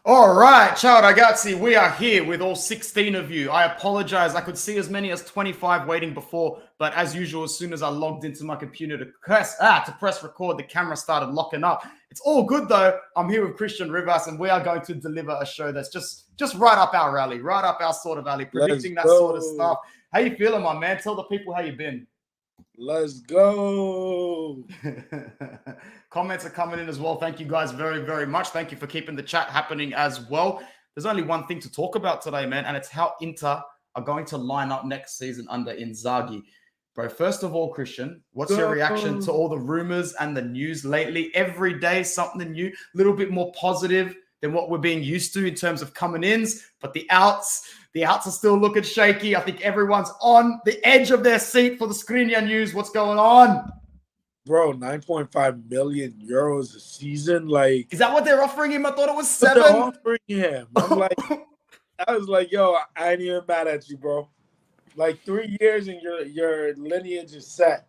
All right, ciao ragazzi, we are here with all 16 of you. I apologize. I could see as many as 25 waiting before, but as usual, as soon as I logged into my computer to press record, the camera started locking up. It's all good though. I'm here with Christian Rivas, and we are going to deliver a show that's just right up our alley, right up our sort of alley, Let's predicting that sort of go. stuff. How you feeling, my man? Tell the people how you been. Let's go. Comments are coming in as well. Thank you guys very, very much. Thank you for keeping the chat happening as well. There's only one thing to talk about today, man, and it's how Inter are going to line up next season under Inzaghi. Bro, first of all, Christian, what's your reaction to all the rumors and the news lately? Every day, something new, a little bit more positive than what we're being used to in terms of coming ins, but the outs are still looking shaky. I think everyone's on the edge of their seat for the Skriniar news. What's going on? Bro, 9.5 million euros a season. Like, Is that what they're offering him? I thought it was what they're 7. offering him. I was like, yo, I ain't even mad at you, bro. Like 3 years and your lineage is set.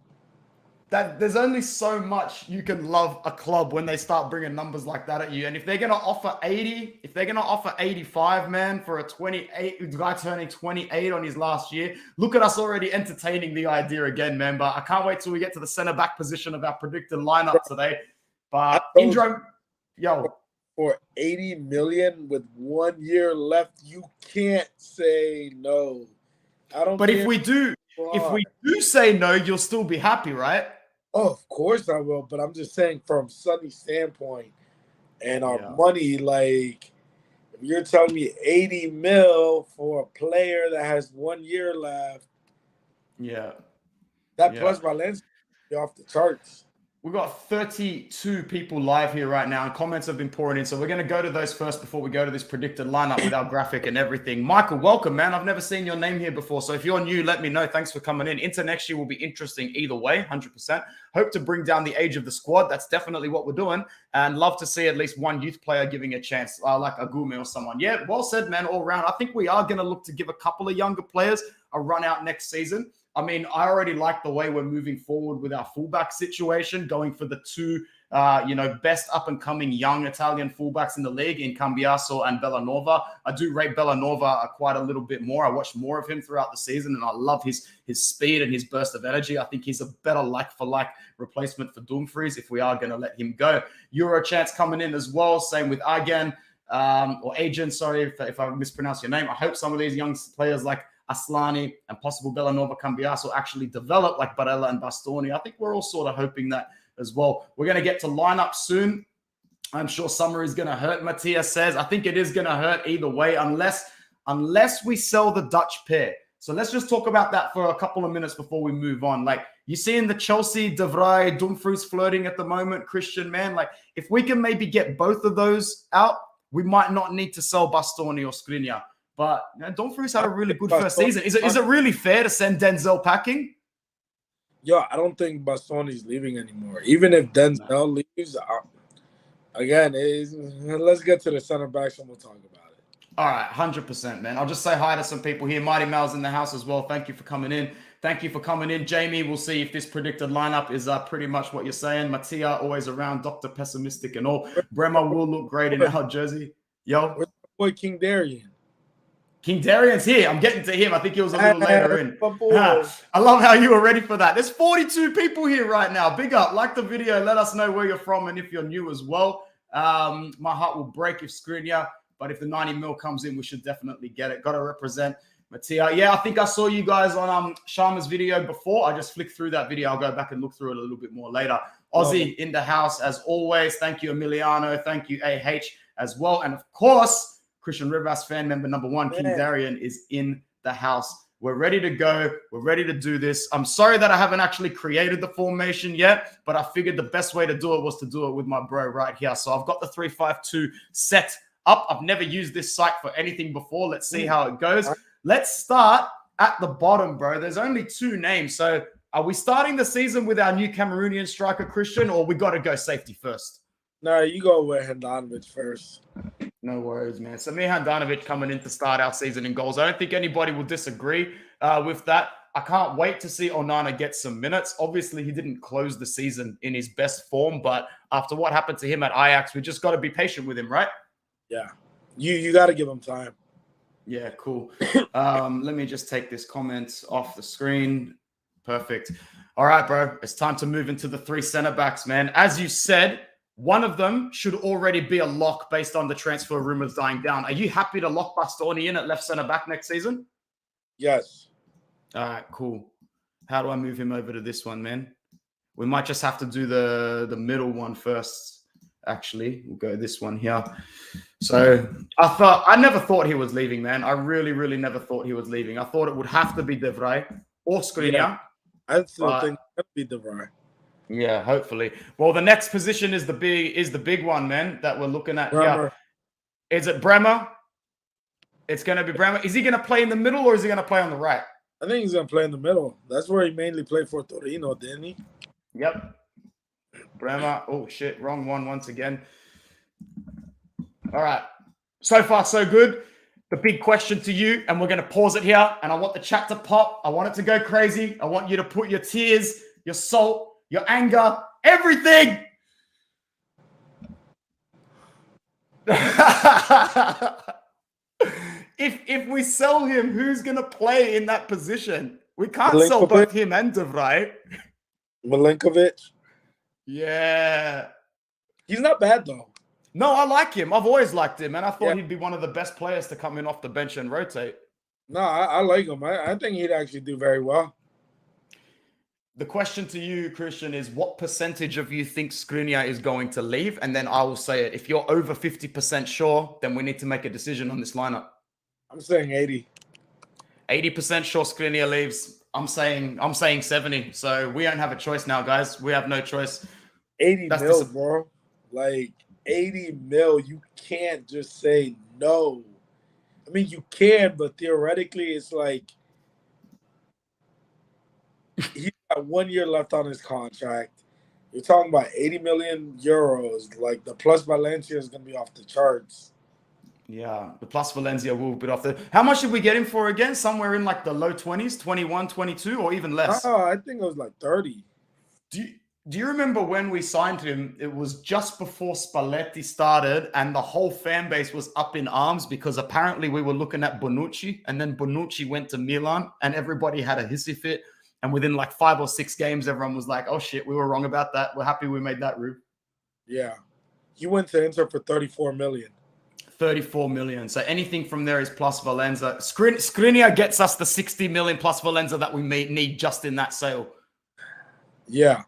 That there's only so much you can love a club when they start bringing numbers like that at you. And if they're going to offer 80, if they're going to offer 85, man, for a 28 guy turning 28 on his last year, look at us already entertaining the idea again, man. But I can't wait till we get to the center back position of our predicted lineup today. But Indro, yo, for 80 million with 1 year left, you can't say no. I don't. But if we do say no, you'll still be happy, right? Oh, of course I will, but I'm just saying from Sunny's standpoint and our money, like if you're telling me 80 mil for a player that has 1 year left, that plus Valencia is off the charts. We've got 32 people live here right now, and comments have been pouring in. So we're going to go to those first before we go to this predicted lineup with our graphic and everything. Michael, welcome, man. I've never seen your name here before. So if you're new, let me know. Thanks for coming in. Into next year will be interesting either way, 100%. Hope to bring down the age of the squad. That's definitely what we're doing. And love to see at least one youth player giving a chance, like Agume or someone. Yeah, well said, man, all around. I think we are going to look to give a couple of younger players a run out next season. I mean, I already like the way we're moving forward with our fullback situation, going for the two, best up-and-coming young Italian fullbacks in the league in Cambiaso and Bellanova. I do rate Bellanova quite a little bit more. I watched more of him throughout the season, and I love his speed and his burst of energy. I think he's a better like-for-like replacement for Dumfries if we are going to let him go. Euro chance coming in as well. Same with Agan, or Agent, sorry if I mispronounce your name. I hope some of these young players like Aslani and possible Bellanova Cambiaso actually develop like Barella and Bastoni. I think we're all sort of hoping that as well. We're going to get to lineup soon. I'm sure summer is going to hurt, Matthias says. I think it is going to hurt either way unless we sell the Dutch pair. So let's just talk about that for a couple of minutes before we move on. Like, you seeing the Chelsea, De Vrij, Dumfries flirting at the moment, Christian, man. Like, if we can maybe get both of those out, we might not need to sell Bastoni or Skriniar. But Dumfries had a really good first season. Is it really fair to send Denzel packing? Yo, I don't think Bastoni's leaving anymore. Even if Denzel leaves, again, let's get to the center backs and we'll talk about it. All right, 100%, man. I'll just say hi to some people here. Mighty Mal's in the house as well. Thank you for coming in. Thank you for coming in. Jamie, we'll see if this predicted lineup is pretty much what you're saying. Mattia, always around, Dr. Pessimistic and all. Bremer will look great in our jersey. Yo. Where's my boy King Darian? King Darian's here. I'm getting to him. I think he was a little later in. I love how you were ready for that. There's 42 people here right now. Big up. Like the video. Let us know where you're from and if you're new as well. My heart will break if Skriniar, but if the 90 mil comes in, we should definitely get it. Got to represent Mattia. Yeah, I think I saw you guys on Sharma's video before. I just flicked through that video. I'll go back and look through it a little bit more later. Aussie in the house as always. Thank you, Emiliano. Thank you, AH as well. And of course, Christian Rivas fan member number 1, King Darian, is in the house. We're ready to go. We're ready to do this. I'm sorry that I haven't actually created the formation yet, but I figured the best way to do it was to do it with my bro right here. So I've got the 3-5-2 set up. I've never used this site for anything before. Let's see how it goes. Let's start at the bottom, bro. There's only 2 names. So are we starting the season with our new Cameroonian striker, Christian, or we got to go safety first? No, you go with Handanovic first. No worries, man. So me, Handanovic coming in to start our season in goals. I don't think anybody will disagree with that. I can't wait to see Onana get some minutes. Obviously, he didn't close the season in his best form, but after what happened to him at Ajax, we just got to be patient with him, right? Yeah. You got to give him time. Yeah, cool. Let me just take this comment off the screen. Perfect. All right, bro. It's time to move into the 3 center backs, man. As you said, one of them should already be a lock based on the transfer rumors dying down. Are you happy to lock Bastoni in at left center back next season? Yes. All right, cool. How do I move him over to this one, man? We might just have to do the middle one first. Actually, we'll go this one here. So I never thought he was leaving, man. I really, really never thought he was leaving. I thought it would have to be De Vrij or Skriniar. Yeah, I still think it'll be De Vrij. Yeah, hopefully. Well, the next position is the big one, man, that we're looking at here. Is it Bremer? It's going to be Bremer. Is he going to play in the middle or is he going to play on the right? I think he's going to play in the middle. That's where he mainly played for Torino, didn't he? Yep. Bremer. Oh, shit. Wrong one once again. All right. So far, so good. The big question to you, and we're going to pause it here, and I want the chat to pop. I want it to go crazy. I want you to put your tears, your salt, your anger, everything. If we sell him, who's going to play in that position? We can't sell both him and De Vrij. Milinkovic. Yeah. He's not bad, though. No, I like him. I've always liked him, and I thought he'd be one of the best players to come in off the bench and rotate. No, I like him. I think he'd actually do very well. The question to you, Christian, is what percentage of you think Skriniar is going to leave? And then I will say it. If you're over 50% sure, then we need to make a decision on this lineup. I'm saying 80. 80% sure Skriniar leaves. I'm saying 70. So we don't have a choice now, guys. We have no choice. 80 mil, bro. Like 80 mil, you can't just say no. I mean, you can, but theoretically, it's like he's got 1 year left on his contract. You're talking about 80 million euros. Like the plus Valencia is going to be off the charts. Yeah, the plus Valencia will be off the. How much did we get him for again? Somewhere in like the low 20s, 21, 22, or even less? Oh, I think it was like 30. Do you remember when we signed him? It was just before Spalletti started, and the whole fan base was up in arms because apparently we were looking at Bonucci, and then Bonucci went to Milan, and everybody had a hissy fit. And within like 5 or 6 games, everyone was like, "Oh shit, we were wrong about that. We're happy we made that move." Yeah, he went to Inter for 34 million. 34 million. So anything from there is plus Valenza. Skriniar gets us the 60 million plus Valenza that we need just in that sale. Yeah.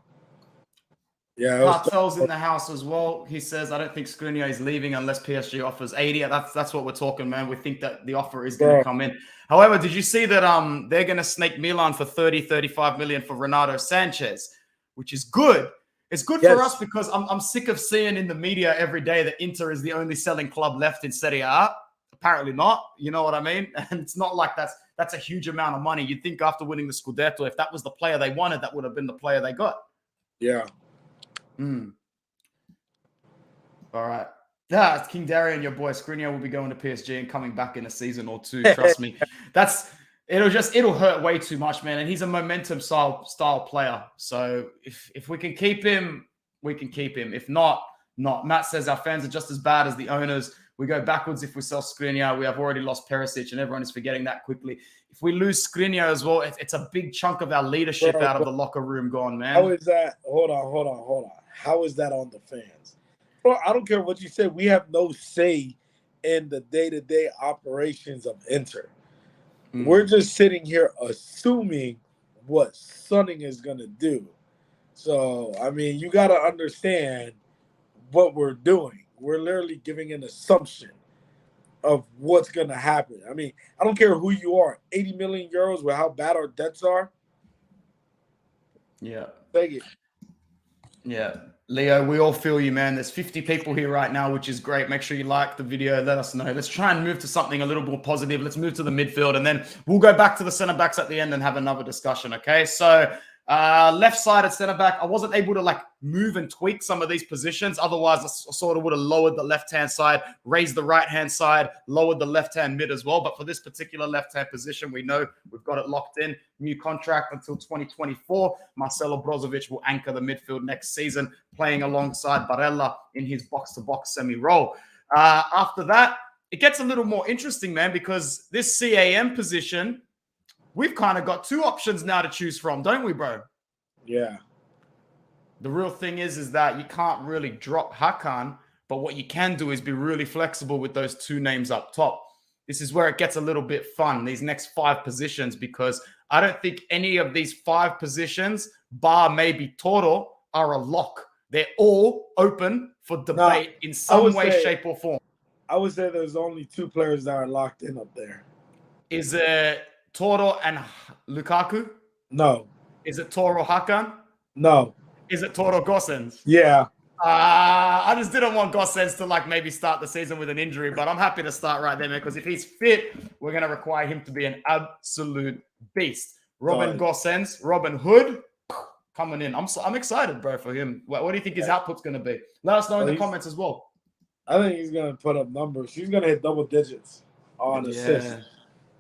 Yeah. Cartel's in the house as well. He says, I don't think Skriniar is leaving unless PSG offers 80. That's what we're talking, man. We think that the offer is going to come in. However, did you see that they're going to snake Milan for 35 million for Renato Sanchez, which is good. It's good for us because I'm sick of seeing in the media every day that Inter is the only selling club left in Serie A. Apparently not. You know what I mean? And it's not like that's a huge amount of money. You'd think after winning the Scudetto, if that was the player they wanted, that would have been the player they got. Yeah. All right. Yeah, it's King Darian, your boy. Skriniar will be going to PSG and coming back in a season or two. Trust me. It'll hurt way too much, man. And he's a momentum style player. So if we can keep him, we can keep him. If not. Matt says our fans are just as bad as the owners. We go backwards if we sell Skriniar. We have already lost Perisic, and everyone is forgetting that quickly. If we lose Skriniar as well, it's a big chunk of our leadership out of the locker room gone, man. How is that? Hold on. How is that on the fans? Bro, I don't care what you say. We have no say in the day-to-day operations of Inter. We're just sitting here assuming what Sunning is going to do. So, I mean, you got to understand what we're doing. We're literally giving an assumption of what's going to happen. I mean, I don't care who you are. 80 million euros with how bad our debts are. Yeah. Take it. Yeah. Leo, we all feel you, man. There's 50 people here right now, which is great. Make sure you like the video. Let us know. Let's try and move to something a little more positive. Let's move to the midfield, and then we'll go back to the center backs at the end and have another discussion, okay? So left-sided center back, I wasn't able to move and tweak some of these positions. Otherwise, I sort of would have lowered the left-hand side, raised the right-hand side, lowered the left-hand mid as well. But for this particular left-hand position, we know we've got it locked in. New contract until 2024. Marcelo Brozovic will anchor the midfield next season, playing alongside Barella in his box-to-box semi-role. After that, it gets a little more interesting, man, because this CAM position, we've kind of got two options now to choose from, don't we, bro? Yeah. The real thing is that you can't really drop Hakan, but what you can do is be really flexible with those two names up top. This is where it gets a little bit fun, these next 5 positions, because I don't think any of these 5 positions, bar maybe Toro, are a lock. They're all open for debate in some way, shape, or form. I would say there's only 2 players that are locked in up there. Is it Toro and Lukaku? No. Is it Toro Hakan? No. Is it Toro Gosens? Yeah. I just didn't want Gosens to like maybe start the season with an injury, but I'm happy to start right there, man, because if he's fit, we're going to require him to be an absolute beast. Robin Gosens, Robin Hood, coming in. I'm excited, bro, for him. What do you think his output's going to be? Let us know in the comments as well. I think he's going to put up numbers. He's going to hit double digits on assists.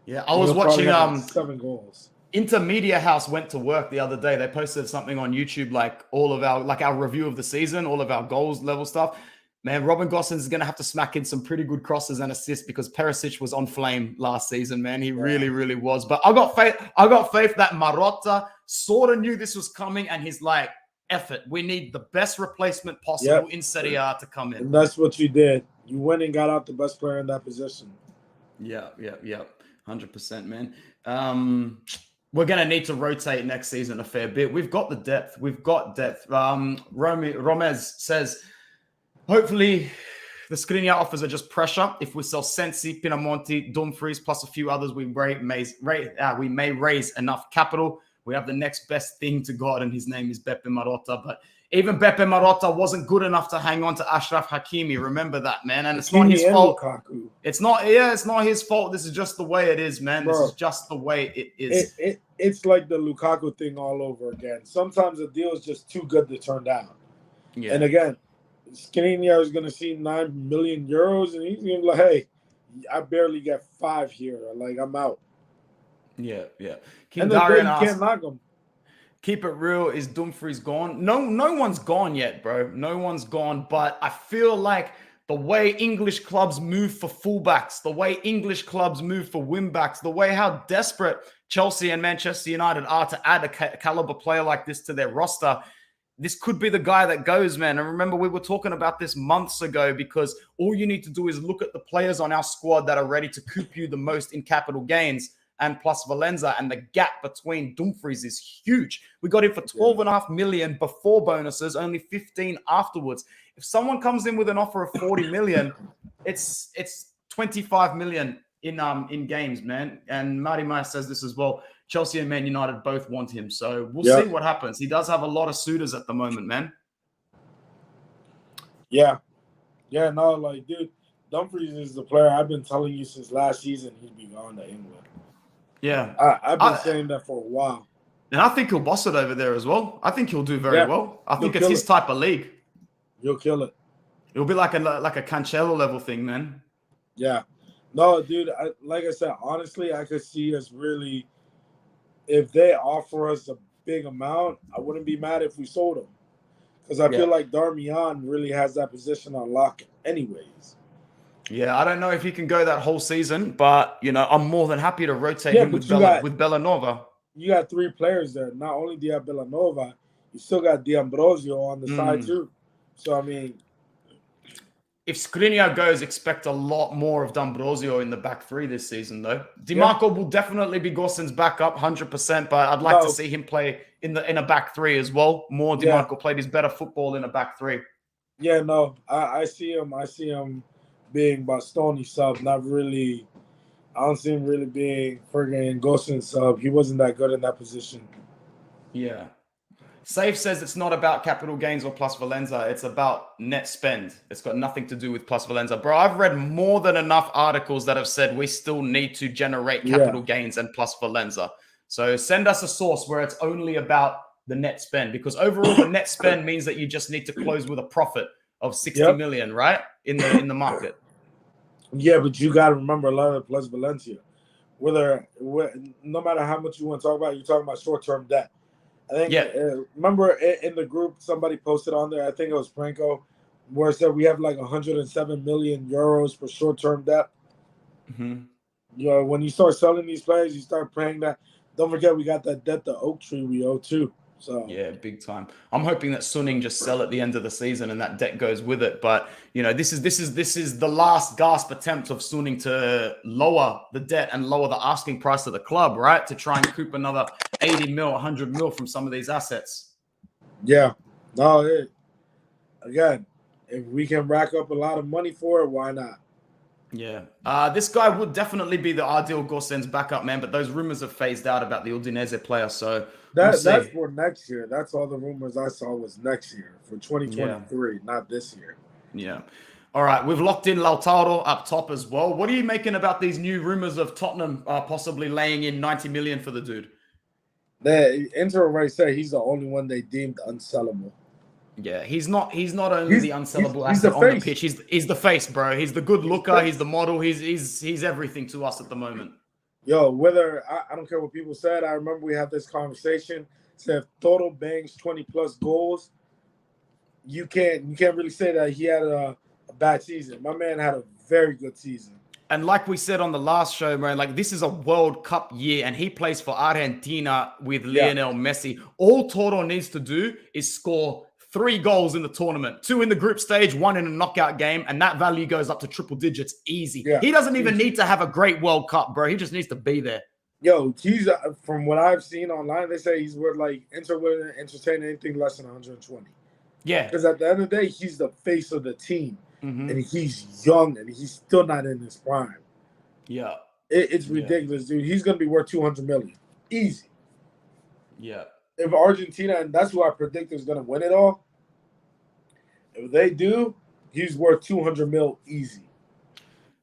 Yeah, I was watching 7 goals. Intermedia House went to work the other day. They posted something on YouTube, like all of our review of the season, all of our goals level stuff. Man, Robin Gosens is going to have to smack in some pretty good crosses and assists because Perisic was on flame last season, man. He really, really was. But I got faith that Marotta sort of knew this was coming, and he's like, F it. We need the best replacement possible in Serie A to come in. And that's what you did. You went and got out the best player in that position. Yeah. 100%, man. We're going to need to rotate next season a fair bit. We've got the depth. Romez says, hopefully the Skriniar offers are just pressure. If we sell Sensi, Pinamonti, Dumfries, plus a few others, we may raise enough capital. We have the next best thing to God, and his name is Beppe Marotta. But even Beppe Marotta wasn't good enough to hang on to Ashraf Hakimi. Remember that, man. And it's not his fault. Lukaku. It's not his fault. This is just the way it is, man. Bro, this is just the way it is. It's like the Lukaku thing all over again. Sometimes a deal is just too good to turn down. Yeah. And again, Skriniar is going to see 9 million euros, and he's going to be like, hey, I barely get 5 here. Like, I'm out. Yeah. And then you can't knock him. Keep it real. Is Dumfries gone? No one's gone yet, bro. No one's gone. But I feel like the way English clubs move for fullbacks, the way English clubs move for wingbacks, the way how desperate Chelsea and Manchester United are to add a caliber player like this to their roster, this could be the guy that goes, man. And remember, we were talking about this months ago, because all you need to do is look at the players on our squad that are ready to coup you the most in capital gains, and plus Valenza, and the gap between Dumfries is huge. We got him for 12.5 million before bonuses, only 15 afterwards. If someone comes in with an offer of 40 million, it's 25 million in games, man. And Marty Meyer says this as well. Chelsea and Man United both want him, so we'll see what happens. He does have a lot of suitors at the moment, man. Yeah, no, like, dude, Dumfries is the player I've been telling you since last season he'd be gone to England. Yeah. I've been saying that for a while. And I think he'll boss it over there as well. I think he'll do very well. I think it's his type of league. He'll kill it. It'll be like a Cancelo level thing, man. Yeah. No, dude, like I said, honestly, I could see us really, if they offer us a big amount, I wouldn't be mad if we sold him. Because I feel like Darmian really has that position on lock anyways. Yeah, I don't know if he can go that whole season, but, I'm more than happy to rotate him with Bellanova. You got 3 players there. Not only do you have Bellanova, you still got D'Ambrosio on the side too. So, I mean, if Skriniar goes, expect a lot more of D'Ambrosio in the back 3 this season, though. DiMarco will definitely be Gosens' backup, 100%, but I'd like to see him play in a back 3 as well. More DiMarco played his better football in a back 3. Yeah, no, I see him. I see him being Bastoni sub, not really. I don't see him really being friggin' Gosens sub. He wasn't that good in that position. Yeah. Safe says it's not about capital gains or plus Valenza. It's about net spend. It's got nothing to do with plus Valenza. Bro, I've read more than enough articles that have said we still need to generate capital gains and plus Valenza. So send us a source where it's only about the net spend, because overall the net spend means that you just need to close with a profit of 60 million, right? In the market. Yeah, but you got to remember a lot of plus Valencia. No matter how much you want to talk about, you're talking about short-term debt. I think, remember in the group, somebody posted on there, I think it was Franco, where it said we have like 107 million euros for short-term debt. Mm-hmm. You know, when you start selling these players, you start paying that. Don't forget, we got that debt to Oak Tree we owe too. So Yeah, big time. I'm hoping that Suning just sell at the end of the season and that debt goes with it. But this is the last gasp attempt of Suning to lower the debt and lower the asking price of the club, right? To try and coop another 80 mil, 100 mil from some of these assets. yeah, no, again, if we can rack up a lot of money for it, why not? Yeah. This guy would definitely be the ideal Gosens backup man, but those rumors have phased out about the Udinese player, so we'll see. That's for next year. That's all the rumors I saw was next year for 2023, not this year. Yeah. All right, we've locked in Lautaro up top as well. What are you making about these new rumors of Tottenham possibly laying in 90 million for the dude? The Inter already said he's the only one they deemed unsellable. Yeah, he's not only the unsellable he's asset the on the face. pitch. He's the face, bro. He's the good looker. He's the model. He's everything to us at the moment. Yo, whether I don't care what people said. I remember we had this conversation. Said if Toto bangs 20 plus goals, you can't really say that he had a bad season. My man had a very good season. And like we said on the last show, man, like this is a World Cup year and he plays for Argentina with Lionel Messi. All Toto needs to do is score 3 goals in the tournament, 2 in the group stage, 1 in a knockout game, and that value goes up to triple digits easy. Yeah, he doesn't even need to have a great World Cup, bro. He just needs to be there. Yo, he's from what I've seen online, they say he's worth like Inter wouldn't entertain anything less than 120. Yeah, because at the end of the day, he's the face of the team. And he's young and he's still not in his prime. Yeah. It's ridiculous, dude. He's going to be worth 200 million. Easy. Yeah. If Argentina, and that's who I predict is going to win it all, if they do, he's worth 200 mil easy.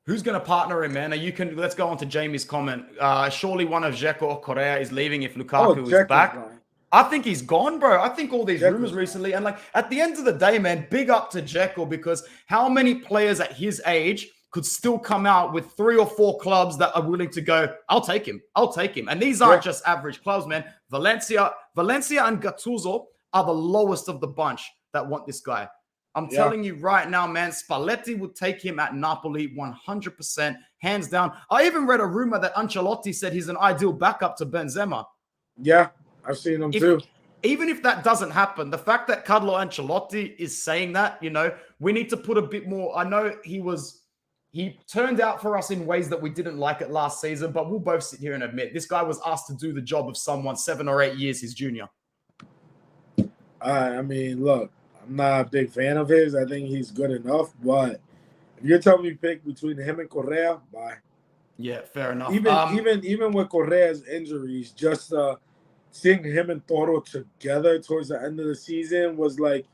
Who's going to partner him, man? Let's go on to Jamie's comment. Surely one of Dzeko or Correa is leaving if Lukaku is back. I think he's gone, bro. I think all these rumors recently, and like at the end of the day, man, big up to Dzeko because how many players at his age could still come out with 3 or 4 clubs that are willing to go, I'll take him. And these aren't just average clubs, man. Valencia and Gattuso are the lowest of the bunch that want this guy. I'm telling you right now, man, Spalletti would take him at Napoli 100%, hands down. I even read a rumor that Ancelotti said he's an ideal backup to Benzema. Yeah. I've seen them too. Even if that doesn't happen, the fact that Carlo Ancelotti is saying that, we need to put a bit more. I know he turned out for us in ways that we didn't like it last season, but we'll both sit here and admit this guy was asked to do the job of someone 7 or 8 years his junior. I mean, look, I'm not a big fan of his. I think he's good enough, but if you're telling me pick between him and Correa, bye. Yeah, fair enough. Even with Correa's injuries, just seeing him and Toro together towards the end of the season was like,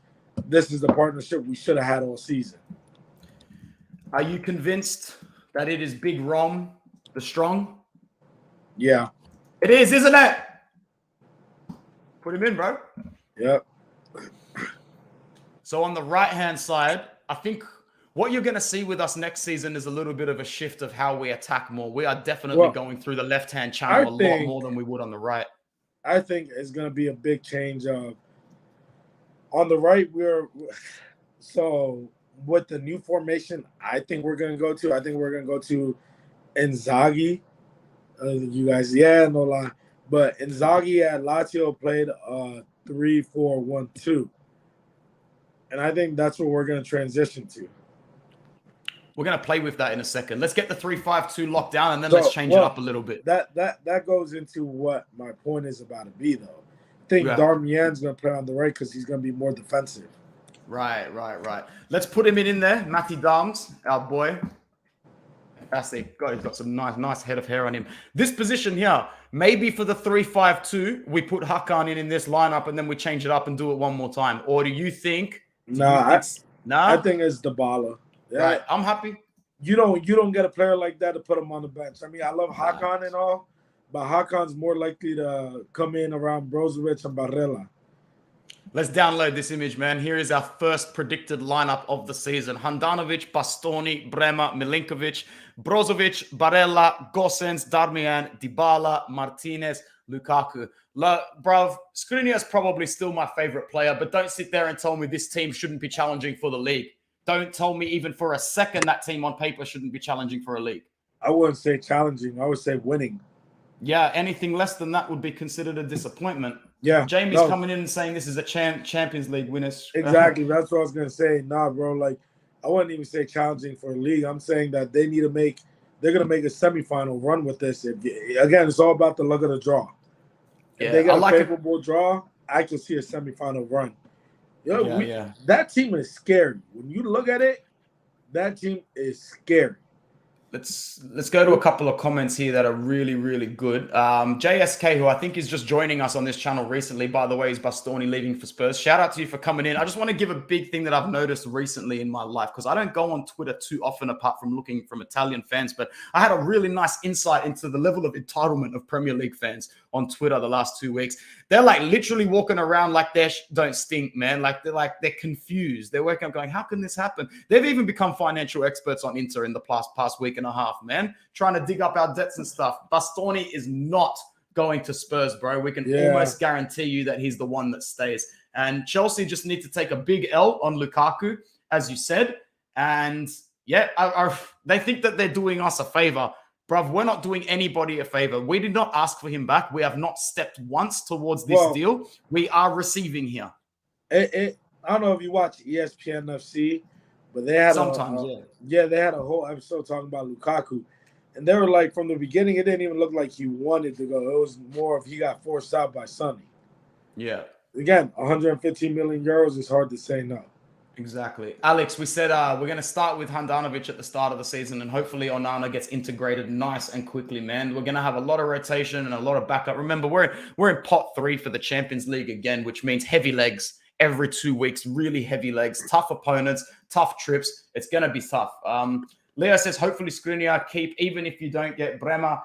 this is the partnership we should have had all season. Are you convinced that it is Big Rom, the strong? Yeah. It is, isn't it? Put him in, bro. Yep. So on the right-hand side, I think what you're going to see with us next season is a little bit of a shift of how we attack more. We are definitely going through the left-hand channel lot more than we would on the right. I think it's going to be a big change of on the right. So with the new formation, I think we're going to go to Inzaghi. You guys, no lie. But Inzaghi at Lazio played 3-4-1-2. And I think that's what we're going to transition to. We're going to play with that in a second. Let's get the 3-5-2 locked down, and then let's change it up a little bit. That goes into what my point is about to be, though. I think Darmian's going to play on the right because he's going to be more defensive. Right. Let's put him in there. Matty Dams, our boy. Fantastic. God, he's got some nice head of hair on him. This position here, maybe for the 3-5-2, we put Hakan in this lineup, and then we change it up and do it one more time. Or do you think? I think it's Dybala. Yeah. Right, I'm happy. You don't get a player like that to put him on the bench. I mean, I love Hakan and all, but Hakan's more likely to come in around Brozovic and Barella. Let's download this image, man. Here is our first predicted lineup of the season. Handanovic, Bastoni, Bremer, Milinkovic, Brozovic, Barella, Gosens, Darmian, Dybala, Martinez, Lukaku. Bruv, Skriniar is probably still my favorite player, but don't sit there and tell me this team shouldn't be challenging for the league. Don't tell me even for a second that team on paper shouldn't be challenging for a league. I wouldn't say challenging. I would say winning. Yeah, anything less than that would be considered a disappointment. Yeah. Jamie's coming in and saying this is a Champions League winners. Exactly. That's what I was gonna say. Nah, bro. Like, I wouldn't even say challenging for the league. I'm saying that they're gonna make a semifinal run with this. Again, it's all about the luck of the draw. If they get a favorable draw, I can see a semifinal run. That team is scary. When you look at it, that team is scary. Let's go to a couple of comments here that are really, really good. JSK, who I think is just joining us on this channel recently, by the way, is Bastoni leaving for Spurs. Shout out to you for coming in. I just want to give a big thing that I've noticed recently in my life, because I don't go on Twitter too often apart from looking from Italian fans, but I had a really nice insight into the level of entitlement of Premier League fans on Twitter the last 2 weeks. They're like literally walking around like they don't stink, man. They're confused. They're waking up going, how can this happen? They've even become financial experts on Inter in the past week and a half, man, trying to dig up our debts and stuff. Bastoni is not going to Spurs, bro. We can almost guarantee you that he's the one that stays. And Chelsea just need to take a big L on Lukaku, as you said. And yeah, they think that they're doing us a favor. Bruv, we're not doing anybody a favor. We did not ask for him back. We have not stepped once towards this deal. We are receiving here. I don't know if you watch ESPN FC, but they had they had a whole episode talking about Lukaku. And they were like, from the beginning, it didn't even look like he wanted to go. It was more of he got forced out by Sonny. Yeah. Again, 115 million euros is hard to say no. Exactly. Alex, we said we're going to start with Handanovic at the start of the season, and hopefully Onana gets integrated nice and quickly, man. We're going to have a lot of rotation and a lot of backup. Remember, we're in pot 3 for the Champions League again, which means heavy legs every 2 weeks, really heavy legs, tough opponents, tough trips. It's going to be tough. Leo says, hopefully Skriniar keep, even if you don't get Bremer.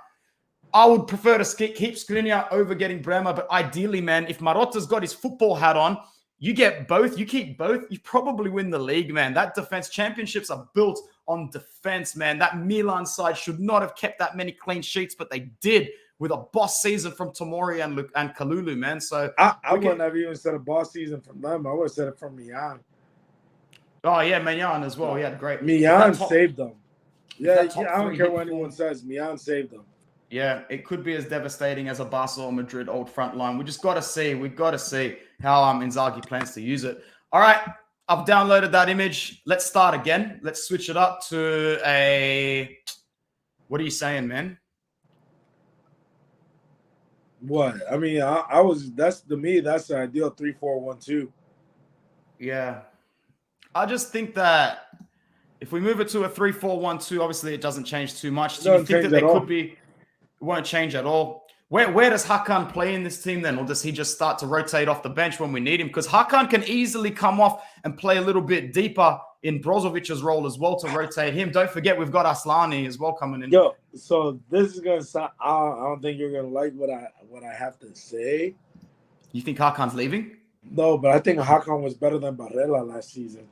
I would prefer to keep Skriniar over getting Bremer, but ideally, man, if Marotta's got his football hat on, you get both, you keep both, you probably win the league, man. That defense, championships are built on defense, man. That Milan side should not have kept that many clean sheets, but they did with a boss season from Tomori and Kalulu, man. So I wouldn't have even said a boss season from them. I would have said it from Milan. Oh, yeah, Maignan as well. He had great. Milan saved them. Yeah, I don't care what anyone says. Milan saved them. Yeah, it could be as devastating as a Barca or Madrid old front line. We just got to see. We've got to see how Inzaghi plans to use it. All right, I've downloaded that image. Let's start again. Let's switch it up to a... What are you saying, man? What? I mean, that's the ideal 3-4-1-2. Yeah. I just think that if we move it to a 3-4-1-2, obviously it doesn't change too much. Do you think that there could be... It won't change at all. Where does Hakan play in this team then? Or does he just start to rotate off the bench when we need him? Because Hakan can easily come off and play a little bit deeper in Brozovic's role as well to rotate him. Don't forget, we've got Aslani as well coming in. Yo, so this is going to sound... I don't think you're going to like what I have to say. You think Hakan's leaving? No, but I think Hakan was better than Barella last season.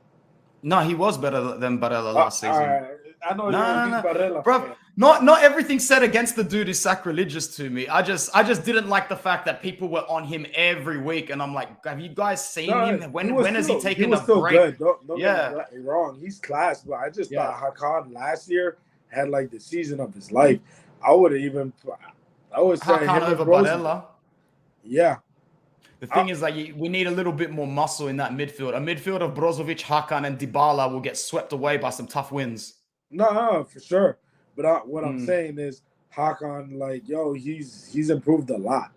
No, he was better than Barella last season. I know you're Barella. Bro, not everything said against the dude is sacrilegious to me. I just didn't like the fact that people were on him every week, and I'm like, have you guys seen him? When has he taken a break? Good. Don't get me wrong. He's class, but I just thought Hakan last year had like the season of his life. I would say Hakan over Barella. Yeah. The thing is, like, we need a little bit more muscle in that midfield. A midfield of Brozovic, Hakan, and Dybala will get swept away by some tough wins. No, for sure. But what I'm saying is, Hakan, like, yo, he's improved a lot.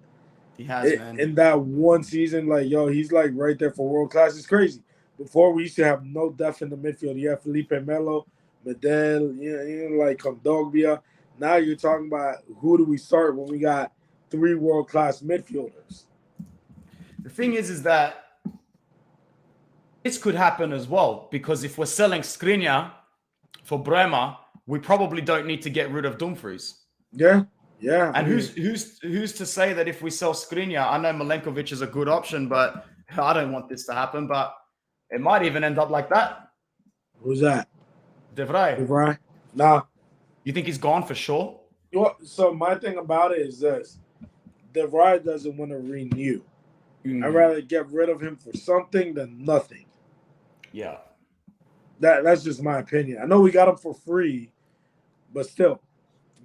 He has, man. In that one season, like, yo, he's like right there for world class. It's crazy. Before we used to have no depth in the midfield. You have Felipe Melo, Medel, like Kondogbia. Now you're talking about who do we start when we got 3 world class midfielders. The thing is that this could happen as well, because if we're selling Skriniar for Bremer, we probably don't need to get rid of Dumfries. Yeah. And who's to say that if we sell Skriniar, I know Milenkovic is a good option, but I don't want this to happen. But it might even end up like that. Who's that? De Vrij. Nah. You think he's gone for sure? So my thing about it is this: De Vrij doesn't want to renew. I'd rather get rid of him for something than nothing. Yeah. That's just my opinion. I know we got him for free, but still.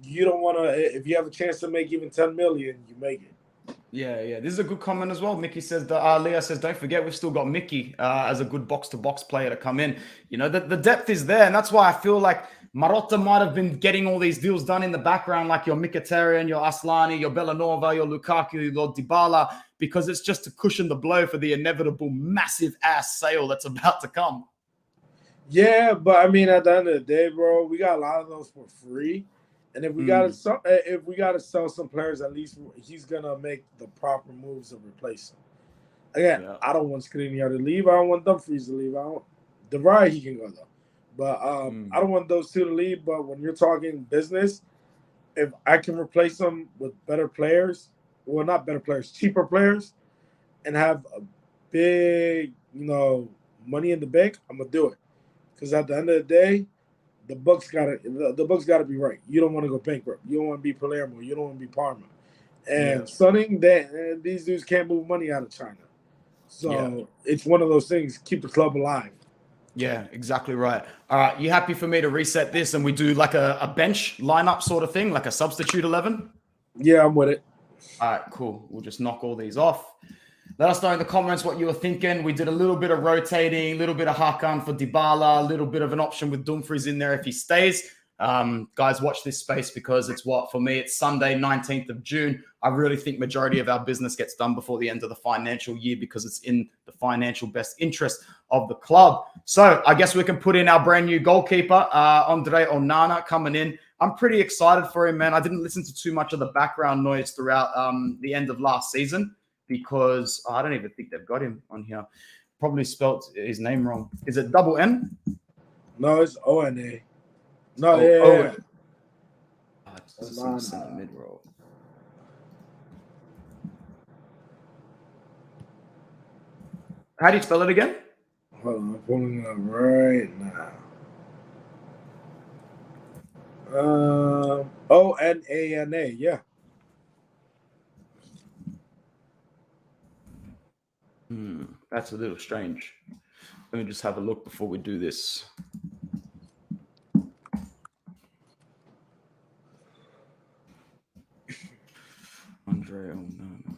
you don't want to. If you have a chance to make even 10 million, you make it. Yeah. This is a good comment as well. Mickey says that Leah says, don't forget we've still got Mickey as a good box-to-box player to come in. You know, the depth is there, and that's why I feel like Marotta might have been getting all these deals done in the background, like your Mkhitaryan, your Aslani, your Bellanova, your Lukaku, your Dybala, because it's just to cushion the blow for the inevitable massive ass sale that's about to come. Yeah, but I mean, at the end of the day, bro, we got a lot of those for free. And if we gotta sell some players, at least he's gonna make the proper moves to replace them. Again, I don't want Skriniar to leave. I don't want Dumfries to leave. De Vrij, he can go though, but I don't want those two to leave. But when you're talking business, if I can replace them with better players, well, not better players, cheaper players, and have a big, money in the bank, I'm gonna do it. Because at the end of the day, the books gotta be right. You don't want to go bankrupt. You don't want to be Palermo. You don't want to be Parma. And Sunning, these dudes can't move money out of China. So it's one of those things. Keep the club alive. Yeah, exactly right. All right, you happy for me to reset this and we do like a bench lineup sort of thing, like a substitute 11? Yeah, I'm with it. All right, cool. We'll just knock all these off. Let us know in the comments what you were thinking. We did a little bit of rotating, a little bit of Hakan for Dybala, a little bit of an option with Dumfries in there if he stays. Guys, watch this space because for me, it's Sunday, 19th of June. I really think majority of our business gets done before the end of the financial year because it's in the financial best interest of the club. So I guess we can put in our brand new goalkeeper, Andre Onana, coming in. I'm pretty excited for him, man. I didn't listen to too much of the background noise throughout the end of last season because I don't even think they've got him on here. Probably spelt his name wrong. Is it double N? No, it's O-N-A. No, It's in the mid roll. How do you spell it again? Hold on, I'm pulling it up right now. O-N-A-N-A, yeah. That's a little strange. Let me just have a look before we do this. Andre Onana.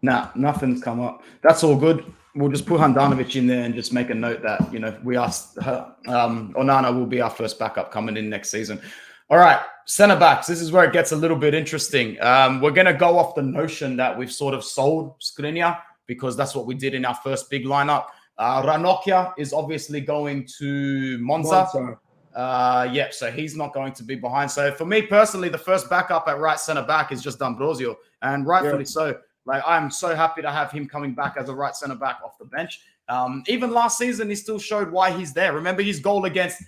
Nah, nothing's come up. That's all good. We'll just put Handanovic in there and just make a note that, we asked Onana will be our first backup coming in next season. All right, centre backs. This is where it gets a little bit interesting. We're going to go off the notion that we've sort of sold Skriniar because that's what we did in our first big lineup. Ranocchia is obviously going to Monza. So he's not going to be behind. So for me personally, the first backup at right centre back is just D'Ambrosio, and rightfully so. Like, I'm so happy to have him coming back as a right centre back off the bench. Even last season, he still showed why he's there. Remember his goal against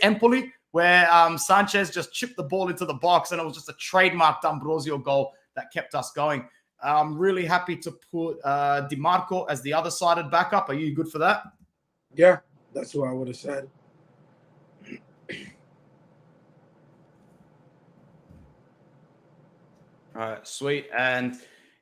Empoli, where Sanchez just chipped the ball into the box, and it was just a trademark D'Ambrosio goal that kept us going. I'm really happy to put Di Marco as the other sided backup. Are you good for that? Yeah, that's what I would have said. All right, sweet. And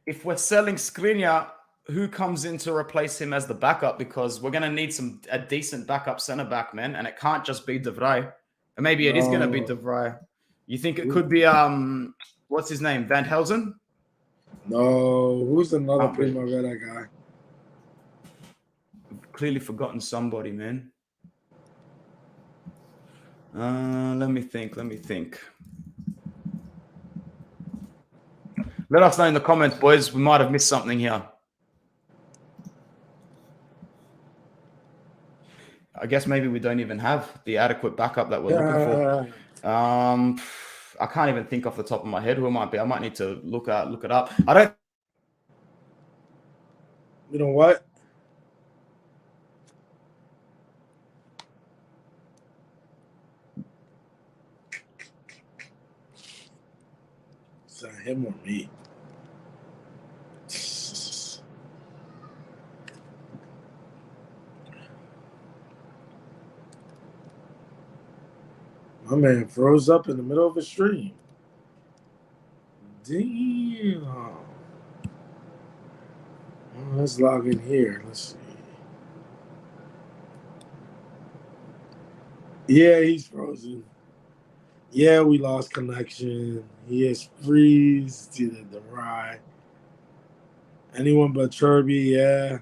if we're selling Skriniar, who comes in to replace him as the backup? Because we're going to need a decent backup centre back, man. And it can't just be De Vrij. Or maybe it is going to be De Vrij. You think it could be, what's his name? Van Helsen? No. Who's another Primavera guy? I've clearly forgotten somebody, man. Let me think. Let us know in the comments, boys. We might have missed something here. I guess maybe we don't even have the adequate backup that we're looking for. I can't even think off the top of my head who it might be. I might need to look it up. I don't. You know what? Is that him or me? My man froze up in the middle of a stream. Damn. Well, let's log in here. Let's see. Yeah, he's frozen. Yeah, we lost connection. He is freeze to the right. Anyone but Cherby, yeah.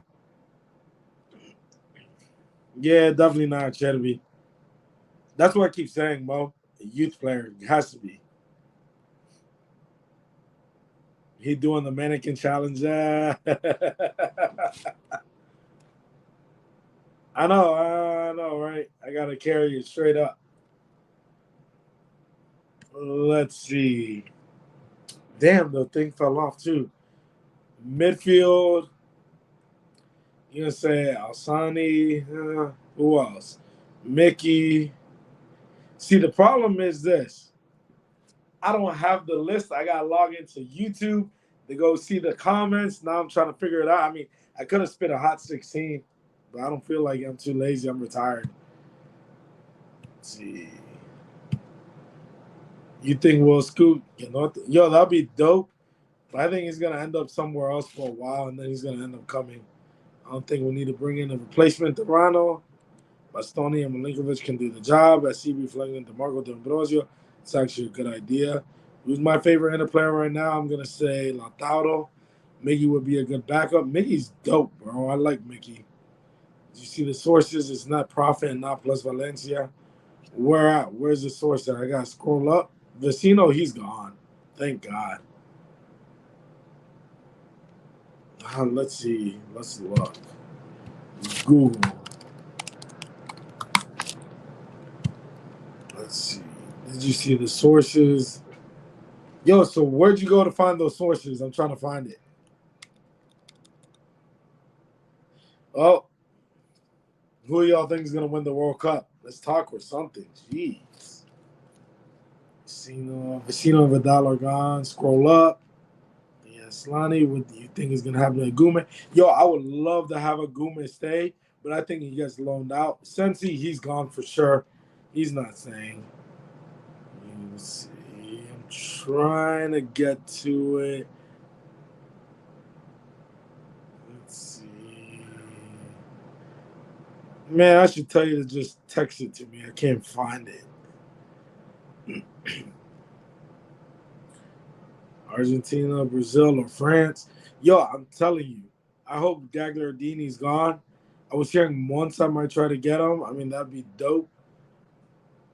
Yeah, definitely not Cherby. That's what I keep saying, Mo. A youth player has to be. He doing the mannequin challenge. I know, right? I gotta carry it straight up. Let's see. Damn, the thing fell off too. Midfield, you gonna say Alsani? Who else? Mickey. See, the problem is this. I don't have the list. I gotta log into YouTube to go see the comments. Now I'm trying to figure it out. I mean, I could have spit a hot 16, but I don't feel like I'm too lazy. I'm retired. Let's see. You think Will Scoot? Yo, that'll be dope. But I think he's gonna end up somewhere else for a while, and then he's gonna end up coming. I don't think we need to bring in a replacement to Toronto. Bastoni and Milinkovic can do the job. I see reflecting to Marco D'Ambrosio. It's actually a good idea. Who's my favorite inter player right now? I'm gonna say Lautaro. Mickey would be a good backup. Mickey's dope, bro. I like Mickey. You see the sources? It's not Profit and not Plus Valencia. Where at? Where's the source at? I gotta scroll up. Vecino, he's gone. Thank God. Let's see. Let's look. Google. Let's see. Did you see the sources? Yo, so where'd you go to find those sources? I'm trying to find it. Oh, who y'all think is gonna win the World Cup? Let's talk or something. Jeez. Vecino and Vidal are gone. Scroll up. Yeah, Slani, what do you think is gonna happen to Gume? Yo, I would love to have a Gume stay, but I think he gets loaned out. Sensi, he's gone for sure. He's not saying. Let's see. I'm trying to get to it. Let's see. Man, I should tell you to just text it to me. I can't find it. Argentina, Brazil, or France. Yo, I'm telling you, I hope Gagliardini's gone. I was hearing once I might try to get him. I mean, that'd be dope.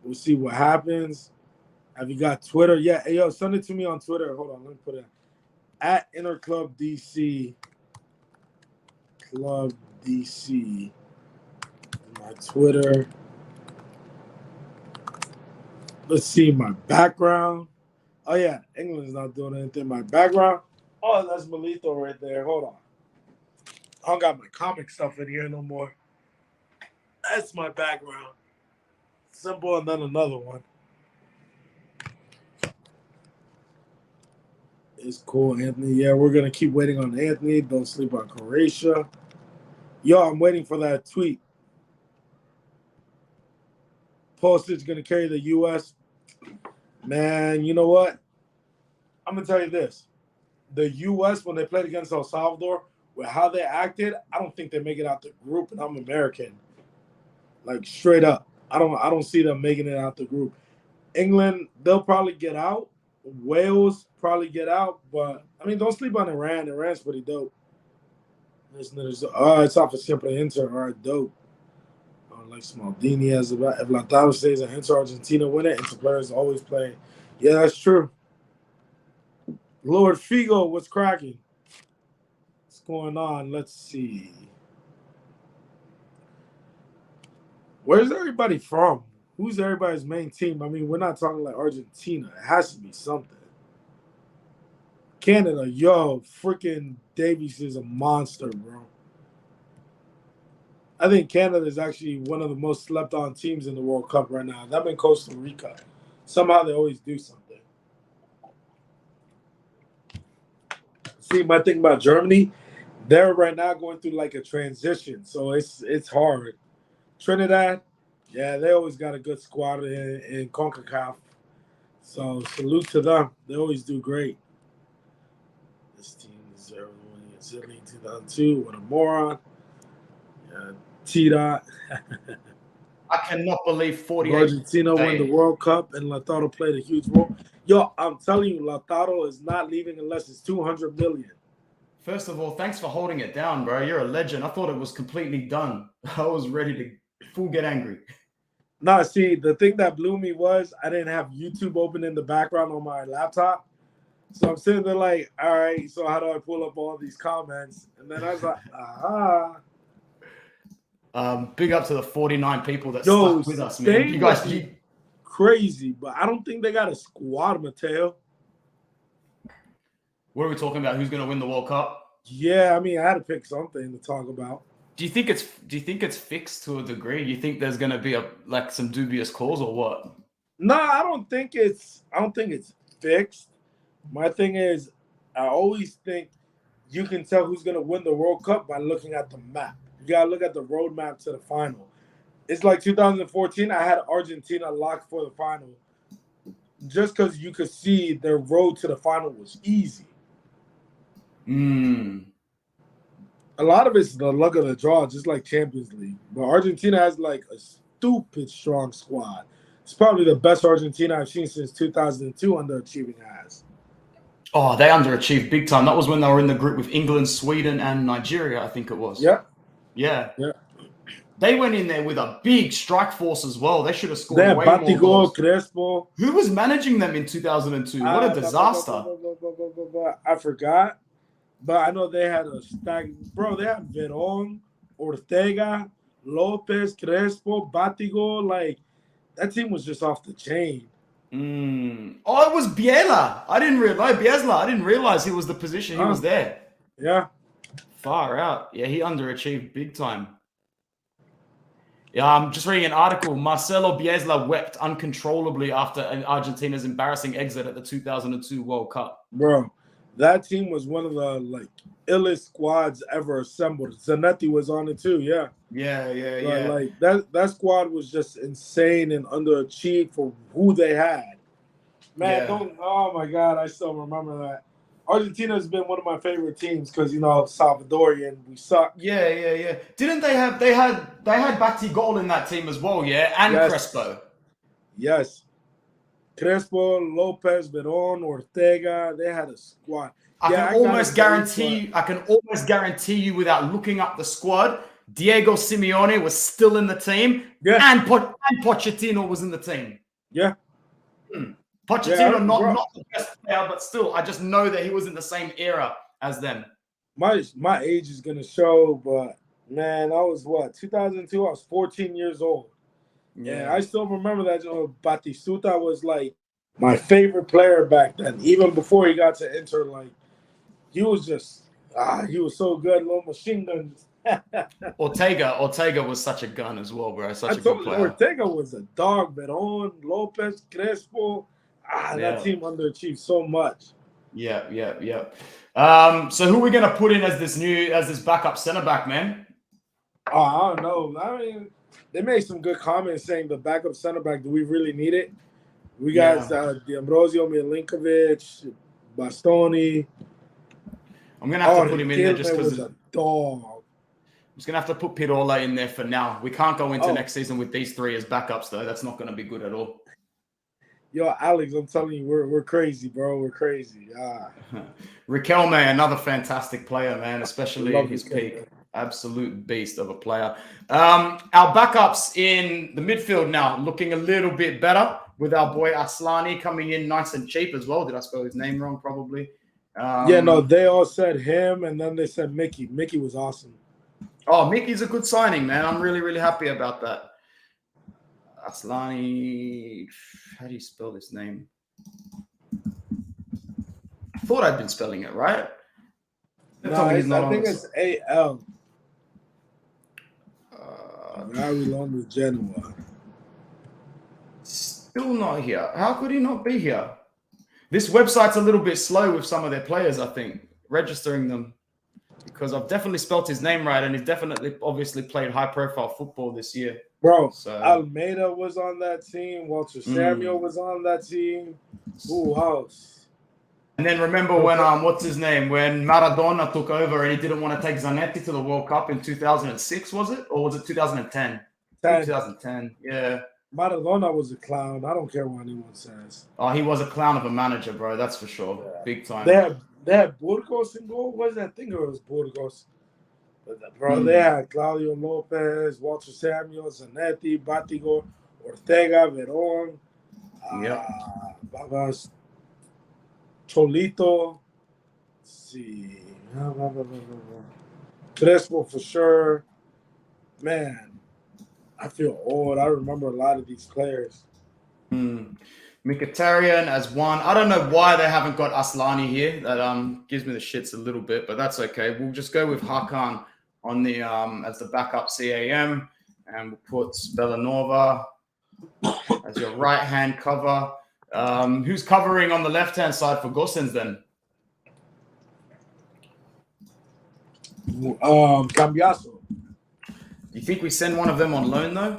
We'll see what happens. Have you got Twitter? Yeah, hey, yo, send it to me on Twitter. Hold on, let me put it at Interclub DC. Club DC. My Twitter. Let's see my background. Oh yeah, England's not doing anything. My background. Oh, that's Melito right there. Hold on. I don't got my comic stuff in here no more. That's my background. Simple and then another one. It's cool, Anthony. Yeah, we're gonna keep waiting on Anthony. Don't sleep on Croatia. Yo, I'm waiting for that tweet. Postage gonna carry the U.S. Man, you know what? I'm gonna tell you this. The U.S. when they played against El Salvador, with how they acted, I don't think they make it out the group. And I'm American, like straight up. I don't see them making it out the group. England, they'll probably get out. Wales probably get out, but I mean, don't sleep on Iran. Iran's pretty dope. It's off a simple Inter. All right, dope. Like Smaldini has about if Lautaro stays at Inter, Argentina win it. Inter players always play. Yeah, that's true. Lord Figo, what's cracking? What's going on? Let's see. Where's everybody from? Who's everybody's main team? I mean, we're not talking like Argentina. It has to be something. Canada, yo, freaking Davies is a monster, bro. I think Canada is actually one of the most slept on teams in the World Cup right now. That been Costa Rica. Somehow they always do something. See, my thing about Germany, they're right now going through like a transition, so it's hard. Trinidad, yeah, they always got a good squad in CONCACAF. So salute to them. They always do great. This team deserves winning in Italy in 2002. What a moron. T. Dot. I cannot believe 48. Argentina win the World Cup and Lautaro played a huge role. Yo, I'm telling you, Lautaro is not leaving unless it's 200 million. First of all, thanks for holding it down, bro. You're a legend. I thought it was completely done. I was ready to full get angry. Nah, see, the thing that blew me was I didn't have YouTube open in the background on my laptop. So I'm sitting there like, all right, so how do I pull up all these comments? And then I was like, Big up to the 49 people that stuck with us, man. You guys crazy, but I don't think they got a squad, Mateo. What are we talking about? Who's going to win the World Cup? Yeah, I mean, I had to pick something to talk about. Do you think it's fixed to a degree? Do you think there's going to be some dubious calls or what? No, I don't think it's fixed. My thing is, I always think you can tell who's going to win the World Cup by looking at the map. You got to look at the roadmap to the final. It's like 2014, I had Argentina locked for the final just because you could see their road to the final was easy. A lot of it's the luck of the draw, just like Champions League. But Argentina has like a stupid strong squad. It's probably the best Argentina I've seen since 2002 underachieving has. Oh, they underachieved big time. That was when they were in the group with England, Sweden, and Nigeria, I think it was. Yeah. They went in there with a big strike force as well. They should have scored way more goals. Crespo. Who was managing them in 2002? What a disaster. I forgot. But I know they had a stack. Bro, they had Verón, Ortega, Lopez, Crespo, Batigo. Like, that team was just off the chain. Oh, it was Biela. I didn't realize he was the position he was there. Yeah. Far out. Yeah, he underachieved big time. Yeah, I'm just reading an article. Marcelo Bielsa wept uncontrollably after Argentina's embarrassing exit at the 2002 World Cup. Bro, that team was one of the illest squads ever assembled. Zanetti was on it too. Yeah. Yeah. That squad was just insane and underachieved for who they had. Man, oh my God, I still remember that. Argentina has been one of my favorite teams because Salvadorian, we suck. Yeah. Didn't they had Batigol in that team as well, yeah? And yes. Crespo. Yes. Crespo, Lopez, Verón, Ortega, they had a squad. I can almost guarantee you without looking up the squad, Diego Simeone was still in the team, and Pochettino was in the team. Yeah. Pochettino, not the best player, but still, I just know that he was in the same era as them. My age is gonna show, but man, I was 2002. I was 14 years old. Yeah, I still remember that. Batistuta was like my favorite player back then, even before he got to Inter. Like, he was just he was so good, little machine guns. Ortega was such a gun as well, bro. Such a good player. Ortega was a dog. Verón, Lopez, Crespo. That team underachieved so much. Yeah. So who are we gonna put in as this backup center back, man? Oh, I don't know. I mean, they made some good comments saying the backup center back. Do we really need it? We got D'Ambrosio, Milinkovic, Bastoni. I'm gonna have to put him in there just because a dog. I'm just gonna have to put Pirola in there for now. We can't go into next season with these three as backups, though. That's not gonna be good at all. Yo, Alex, I'm telling you, we're crazy, bro. We're crazy. Riquelme, another fantastic player, man, especially in his peak. Absolute beast of a player. Our backups in the midfield now looking a little bit better with our boy Aslani coming in nice and cheap as well. Did I spell his name wrong? Probably. They all said him, and then they said Mickey. Mickey was awesome. Oh, Mickey's a good signing, man. I'm really, really happy about that. Aslani, how do you spell this name? I thought I'd been spelling it right. I think it's A-L. Now we long with Genoa. Still not here. How could he not be here? This website's a little bit slow with some of their players, I think, registering them. Because I've definitely spelt his name right, and he's definitely, obviously, played high-profile football this year. Bro, Almeida was on that team. Walter Samuel was on that team. Who else? And then remember when, what's his name? When Maradona took over and he didn't want to take Zanetti to the World Cup in 2006, was it? Or was it 2010? 10. 2010. Yeah. Maradona was a clown. I don't care what anyone says. Oh, he was a clown of a manager, bro. That's for sure. Yeah. Big time. They had Burgos in goal. What is that thing? It was Burgos. Bro, they had Claudio Lopez, Walter Samuel, Zanetti, Batigo, Ortega, Verón, Babas, Cholito. Let's see. Crespo for sure. Man, I feel old. I remember a lot of these players. Mkhitaryan as one. I don't know why they haven't got Aslani here. That gives me the shits a little bit, but that's okay. We'll just go with Hakan on the as the backup CAM, and we'll put Belanova as your right-hand cover. Who's covering on the left-hand side for Gosens then? Cambiaso. You think we send one of them on loan though?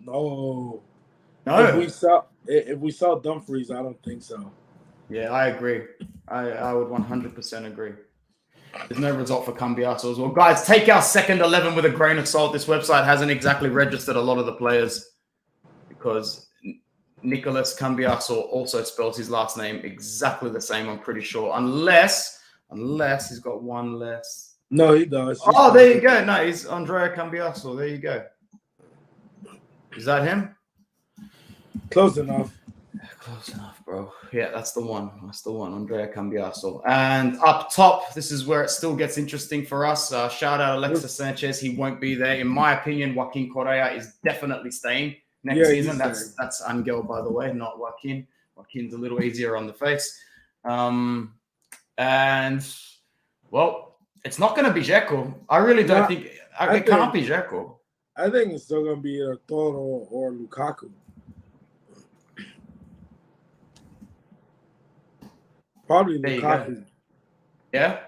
No. No. If we sell Dumfries, I don't think so. Yeah, I agree. I would 100% agree. There's no result for Cambiaso as well. Guys, take our second 11 with a grain of salt. This website hasn't exactly registered a lot of the players because Nicolas Cambiaso also spells his last name exactly the same, I'm pretty sure. Unless he's got one less. No, he does. Oh, there you go. No, he's Andrea Cambiaso. There you go. Is that him? Close enough. Close enough, bro. Yeah, that's the one. That's the one, Andrea Cambiaso. And up top, this is where it still gets interesting for us. Shout out Alexis Sanchez. He won't be there. In my opinion, Joaquin Correa is definitely staying next season. That's Angel, by the way, not Joaquin. Joaquin's a little easier on the face. And, well, it's not going to be Dzeko. I really don't think it can't be Dzeko. I think it's still going to be either Toro or Lukaku. Probably Lukaku. Yeah?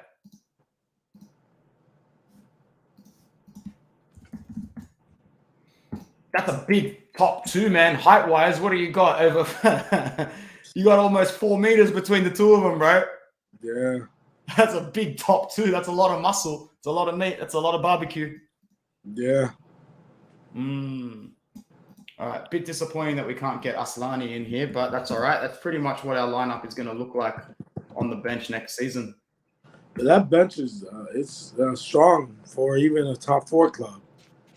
That's a big top two, man. Height-wise, what do you got? You got almost 4 meters between the two of them, bro. Yeah. That's a big top two. That's a lot of muscle. It's a lot of meat. That's a lot of barbecue. Yeah. All right. Bit disappointing that we can't get Aslani in here, but that's all right. That's pretty much what our lineup is going to look like on the bench next season. But that bench is it's strong for even a top four club.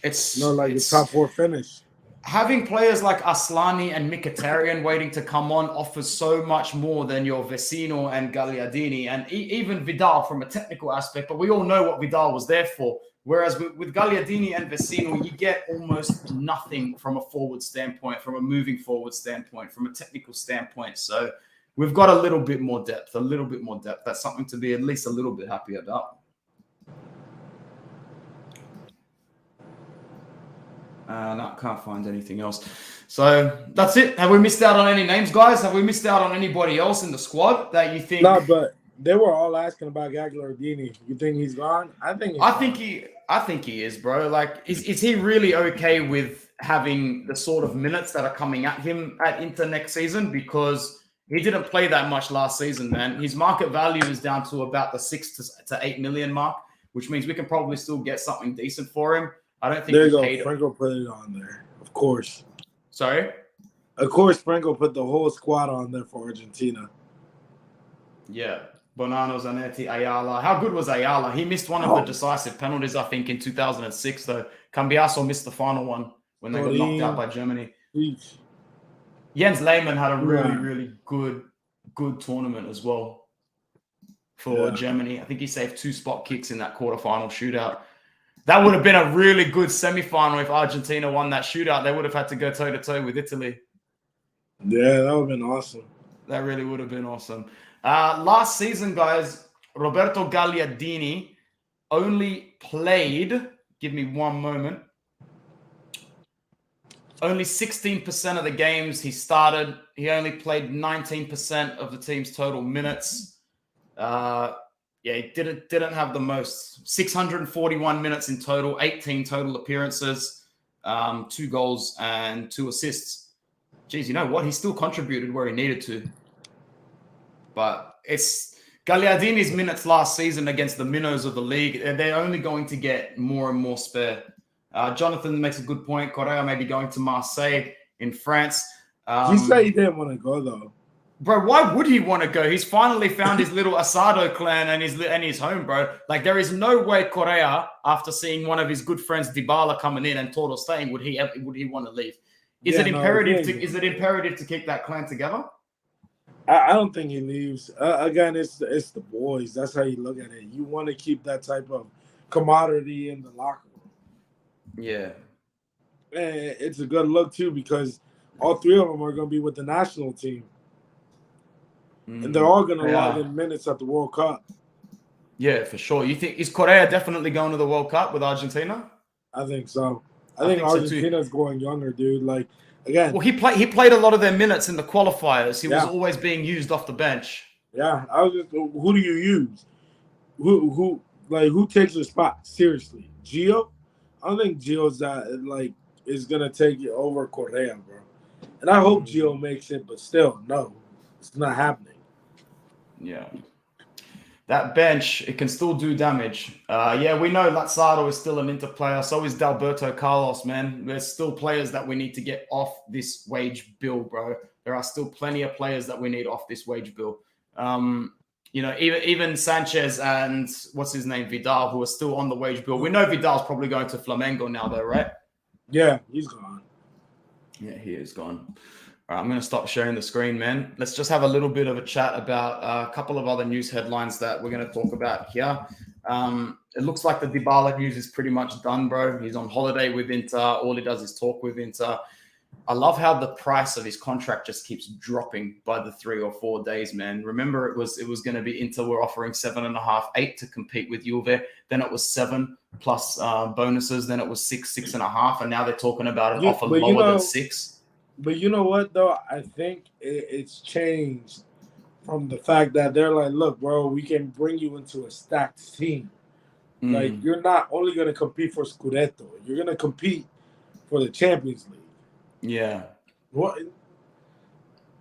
It's a top four finish. Having players like Aslani and Mkhitaryan waiting to come on offers so much more than your Vecino and Gagliardini and even Vidal from a technical aspect. But we all know what Vidal was there for. Whereas with Gagliardini and Vecino, you get almost nothing from a forward standpoint, from a moving forward standpoint, from a technical standpoint. So we've got a little bit more depth. That's something to be at least a little bit happy about. No, can't find anything else. So that's it. Have we missed out on any names, guys? Have we missed out on anybody else in the squad that you think? No, but they were all asking about Gagliardini. You think he's gone? I think he is, bro. Like, is he really okay with having the sort of minutes that are coming at him at Inter next season? Because he didn't play that much last season, man. His market value is down to about the 6 to 8 million mark, which means we can probably still get something decent for him. I don't think there you go. Franco put it on there, of course. Sorry? Of course, Franco put the whole squad on there for Argentina. Yeah. Bonanno, Zanetti, Ayala. How good was Ayala? He missed one of the decisive penalties, I think, in 2006, though. Cambiaso missed the final one when they got knocked out by Germany. Jens Lehmann had a really good tournament as well for Germany. I think he saved 2 spot kicks in that quarterfinal shootout. That would have been a really good semi-final if Argentina won that shootout. They would have had to go toe-to-toe with Italy. Yeah, that would have been awesome. That really would have been awesome. Last season, guys, Roberto Gagliardini only played, give me one moment, only 16% of the games he started. He only played 19% of the team's total minutes. He didn't have the most. 641 minutes in total, 18 total appearances, 2 goals and 2 assists. Geez, you know what? He still contributed where he needed to. But it's Gagliardini's minutes last season against the minnows of the league. They're only going to get more and more spare. Jonathan makes a good point. Correa may be going to Marseille in France. He said he didn't want to go, though. Bro, why would he want to go? He's finally found his little Asado clan and his home, bro. Like, there is no way Correa, after seeing one of his good friends Dybala coming in and Toro staying, would he want to leave? Is it imperative to keep that clan together? I don't think he leaves. Again, it's the boys. That's how you look at it. You want to keep that type of commodity in the locker room. Yeah. And it's a good look, too, because all three of them are going to be with the national team. And they're all going to log in minutes at the World Cup. Yeah, for sure. You think, is Correa definitely going to the World Cup with Argentina? I think so. I think Argentina's going younger, dude. Like, again. Well, he played a lot of their minutes in the qualifiers. He was always being used off the bench. Yeah, I was just, who do you use? Who takes your spot? Seriously, Gio? I don't think Gio's is gonna take it over Correa, bro. And I hope Gio makes it, but still, no, it's not happening. Yeah. That bench, it can still do damage. We know Lazaro is still an Inter player. So is Dalberto Carlos, man. There's still players that we need to get off this wage bill, bro. There are still plenty of players that we need off this wage bill. Even Sanchez and what's his name, Vidal, who are still on the wage bill. We know Vidal's probably going to Flamengo now, though, right? Yeah, he's gone. Yeah, he is gone. All right, I'm going to stop sharing the screen, man. Let's just have a little bit of a chat about a couple of other news headlines that we're going to talk about here. It looks like the Dybala news is pretty much done, bro. He's on holiday with Inter. All he does is talk with Inter. I love how the price of his contract just keeps dropping by the 3 or 4 days, man. Remember, it was going to be Inter were offering 7.5, 8 to compete with Juve. Then it was 7 plus bonuses. Then it was 6, 6.5, and now they're talking about an offer lower than 6. But you know what, though? I think it's changed from the fact that they're like, look, bro, we can bring you into a stacked team. Like, you're not only going to compete for Scudetto. You're going to compete for the Champions League. Yeah. What?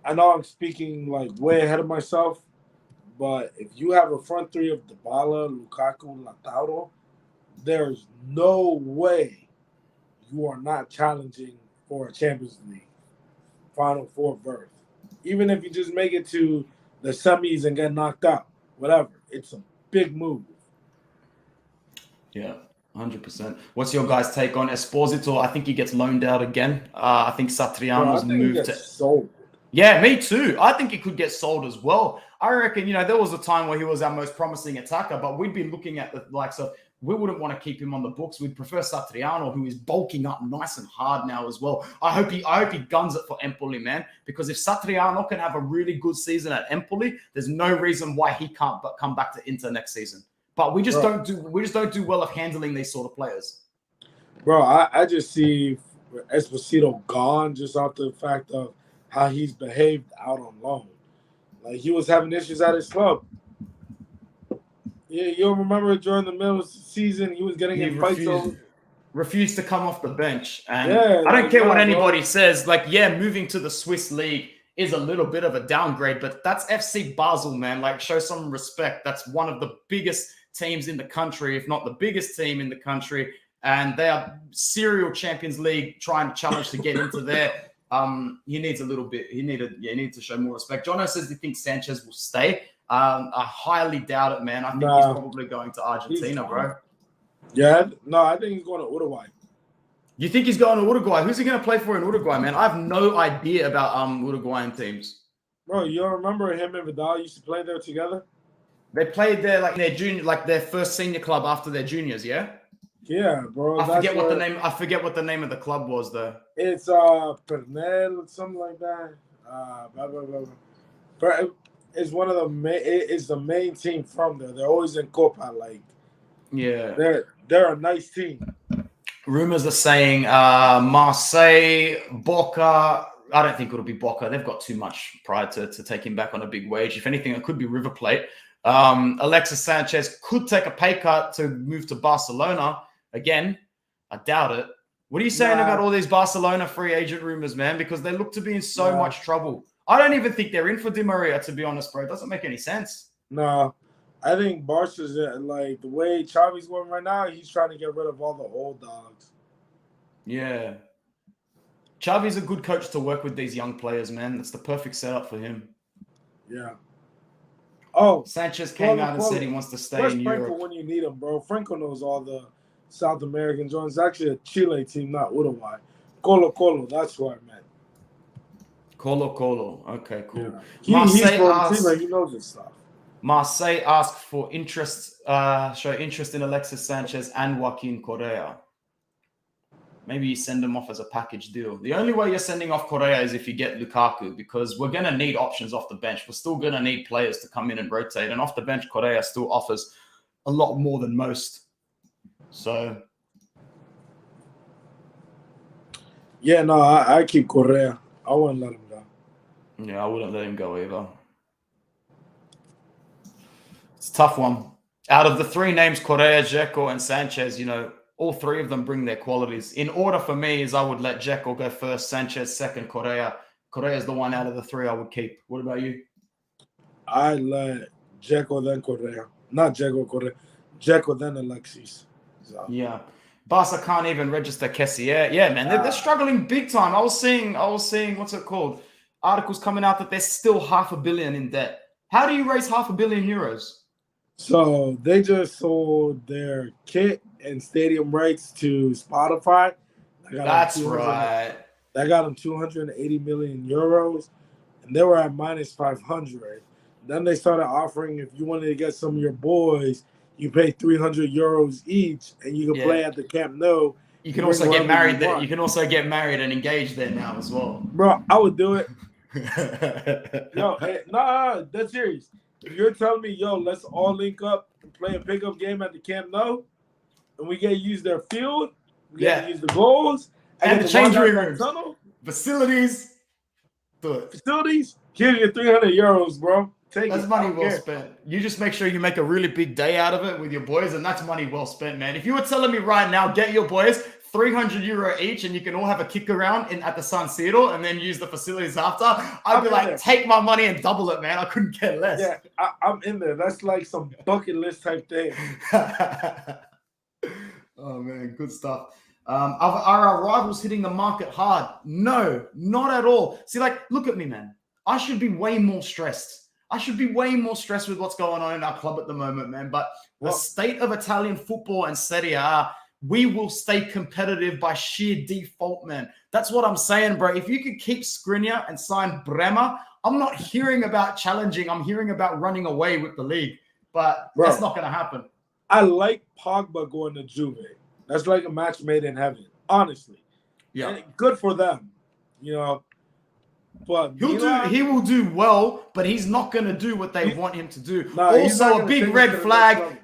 I know I'm speaking, like, way ahead of myself, but if you have a front three of Dybala, Lukaku, Lautaro, there's no way you are not challenging for a Champions League Final Four berth. Even if you just make it to the semis and get knocked out, whatever. It's a big move. Yeah, 100%. What's your guys' take on Esposito? I think he gets loaned out again. I think Satriano's moved to sold. Yeah, me too. I think he could get sold as well. I reckon, there was a time where he was our most promising attacker, but we'd be looking at the likes of, we wouldn't want to keep him on the books. We'd prefer Satriano, who is bulking up nice and hard now as well. I hope he guns it for Empoli, man, because if Satriano can have a really good season at Empoli, there's no reason why he can't but come back to Inter next season. But we just don't do well of handling these sort of players. Bro, I just see Esposito gone just off the fact of how he's behaved out on loan. Like, he was having issues at his club. Yeah, you'll remember during the middle of the season, he was getting in fights over. Refused to come off the bench. And I don't care what anybody says. Like, moving to the Swiss league is a little bit of a downgrade, but that's FC Basel, man. Like, show some respect. That's one of the biggest teams in the country, if not the biggest team in the country. And they are serial Champions League trying to challenge to get into there. He needs a little bit. He needs to show more respect. Jono says he thinks Sanchez will stay. I highly doubt it, man. I think he's probably going to Argentina, bro. Yeah, no, I think he's going to Uruguay. You think he's going to Uruguay? Who's he going to play for in Uruguay, man? I have no idea about Uruguayan teams. Bro, you don't remember him and Vidal used to play there together? They played there like their junior, like their first senior club after their juniors, yeah? Yeah, bro. I forget what the name of the club was, though. It's Pernell, something like that. Blah, blah, blah. It's one of it's the main team from there. They're always in Copa, like. Yeah. They're a nice team. Rumors are saying Marseille, Boca. I don't think it'll be Boca. They've got too much pride to take him back on a big wage. If anything, it could be River Plate. Alexis Sanchez could take a pay cut to move to Barcelona. Again, I doubt it. What are you saying about all these Barcelona free agent rumors, man? Because they look to be in so much trouble. I don't even think they're in for Di Maria, to be honest, bro. It doesn't make any sense. No. I think Barca's like the way Xavi's going right now, he's trying to get rid of all the old dogs. Yeah. Xavi's a good coach to work with these young players, man. That's the perfect setup for him. Yeah. Oh, Sanchez came out and said he wants to stay in Franco Europe. when you need him, bro? Franco knows all the South American joints. Actually, a Chile team, not Uruguay. Colo, that's who I meant. Colo. Okay, cool. Yeah. He's from Chile. He knows his stuff. Marseille asked for show interest in Alexis Sanchez and Joaquin Correa. Maybe you send them off as a package deal. The only way you're sending off Correa is if you get Lukaku, because we're going to need options off the bench. We're still going to need players to come in and rotate. And off the bench, Correa still offers a lot more than most. So. Yeah, no, I keep Correa. I wouldn't let him go. Yeah, I wouldn't let him go either. It's a tough one. Out of the three names, Correa, Dzeko, and Sanchez, all three of them bring their qualities. In order for me is I would let Dzeko go first, Sanchez second, Correa. Correa is the one out of the three I would keep. What about you? I let Dzeko then Correa. Not Dzeko, Correa. Dzeko then Alexis. So. Yeah. Barca can't even register Kessier. Yeah, man. They're struggling big time. I was seeing, what's it called? Articles coming out that they're still $500 million in debt. How do you raise €500 million? So they just sold their kit and stadium rights to Spotify. That's right. That got them 280 million euros, and they were at minus 500. Then they started offering, if you wanted to get some of your boys, you pay 300 euros each, and you can play at the Camp Nou. You can also get married. You can also get married and engaged there now as well. Bro, I would do it. Yo, nah, that's serious. If you're telling me, yo, let's all link up and play a pickup game at the Camp Nou, and we get to use their field, we get to use the goals, and the changing rooms, facilities, facilities. Here's your 300 euros, bro. That's money well spent. You just make sure you make a really big day out of it with your boys, and that's money well spent, man. If you were telling me right now, get your boys 300 euro each, and you can all have a kick around at the San Siro and then use the facilities after, I'd be like, take my money and double it, man. I couldn't care less. Yeah, I'm in there. That's like some bucket list type thing. Oh, man, good stuff. Are our rivals hitting the market hard? No, not at all. See, look at me, man. I should be way more stressed. With what's going on in our club at the moment, man. But the state of Italian football and Serie A, we will stay competitive by sheer default, man. That's what I'm saying, bro. If you could keep Skriniar and sign Bremer, I'm not hearing about challenging. I'm hearing about running away with the league. But that's not going to happen. I like Pogba going to Juve. That's like a match made in heaven, honestly. Yeah. And good for them, But he will do well, but he's not going to do what they want him to do. Also, a big red flag.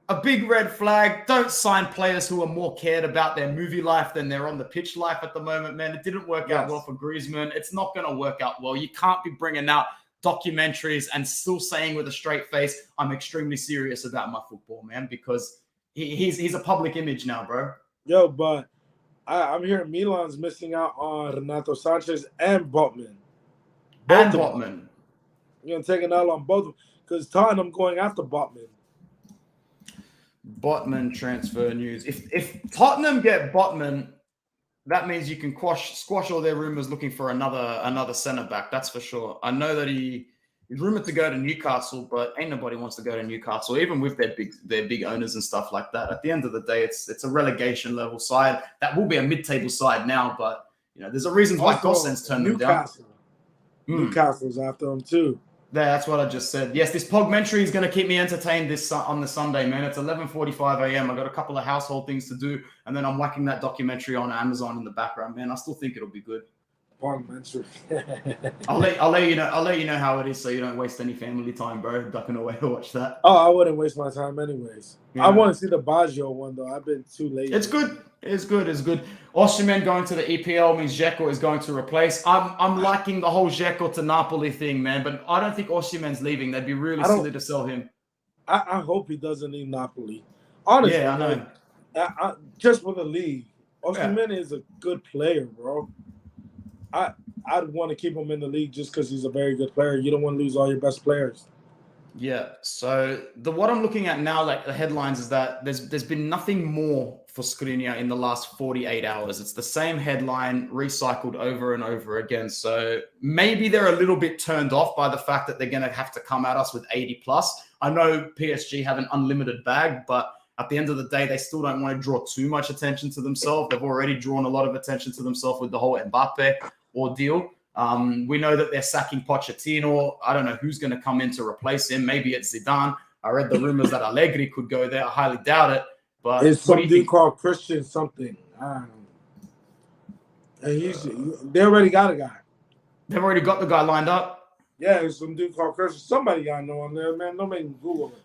A big red flag. Don't sign players who are more cared about their movie life than their on the pitch life at the moment, man. It didn't work out well for Griezmann. It's not going to work out well. You can't be bringing out documentaries and still saying with a straight face, I'm extremely serious about my football, man, because he's a public image now, bro. Yo, but I'm hearing Milan's missing out on Renato Sanchez and Botman. Botman. You're going to take an L on both because Tottenham going after Botman. Botman transfer news. If Tottenham get Botman, that means you can squash all their rumors looking for another centre back. That's for sure. I know that he's rumored to go to Newcastle, but ain't nobody wants to go to Newcastle, even with their big owners and stuff like that. At the end of the day, it's a relegation level side. That will be a mid-table side now, but there's a reason why Gossen's turned them down. Newcastle's after them too. Yeah, that's what I just said. Yes, this Pogmentary is going to keep me entertained on the Sunday, man. It's 11:45 a.m. I got a couple of household things to do, and then I'm whacking that documentary on Amazon in the background, man. I still think it'll be good. Pogmentary. I'll let you know how it is, so you don't waste any family time, bro. Ducking away to watch that. Oh, I wouldn't waste my time anyways. Yeah. I want to see the Baggio one though. I've been too late. It's good. It's good. Osimhen going to the EPL means Dzeko is going to replace. I'm liking the whole Dzeko to Napoli thing, man. But I don't think Osimhen's leaving. They'd be really silly to sell him. I hope he doesn't leave Napoli. Honestly, yeah, I know. Just for the league, Osimhen is a good player, bro. I'd want to keep him in the league just because he's a very good player. You don't want to lose all your best players. Yeah. So what I'm looking at now, like the headlines, is that there's been nothing more for Skriniar in the last 48 hours. It's the same headline recycled over and over again. So maybe they're a little bit turned off by the fact that they're going to have to come at us with 80 plus. I know PSG have an unlimited bag, but at the end of the day, they still don't want to draw too much attention to themselves. They've already drawn a lot of attention to themselves with the whole Mbappe ordeal. We know that they're sacking Pochettino. I don't know who's going to come in to replace him. Maybe it's Zidane. I read the rumors that Allegri could go there. I highly doubt it. But it's some dude called Christian something. I don't know. And they already got a guy. They've already got the guy lined up? Yeah, it's some dude called Christian. Somebody got to know him there, man. Don't make me Google it.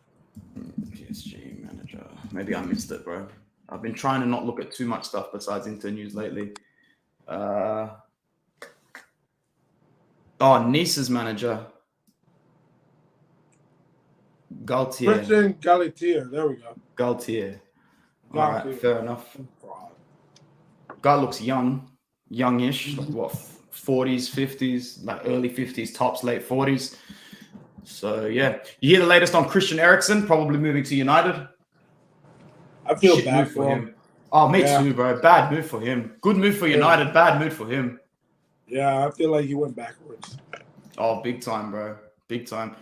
PSG manager. Maybe I missed it, bro. I've been trying to not look at too much stuff besides Inter news lately. Nice's manager. Galtier. Christian Galtier. There we go. Galtier. All right, fair enough. Guy looks youngish, like what, 40s, 50s, like early 50s, tops, late 40s. So, yeah. You hear the latest on Christian Eriksen, probably moving to United? I feel bad for him. Oh, me too, bro. Bad move for him. Good move for United, bad move for him. Yeah, I feel like he went backwards. Oh, big time, bro. Big time.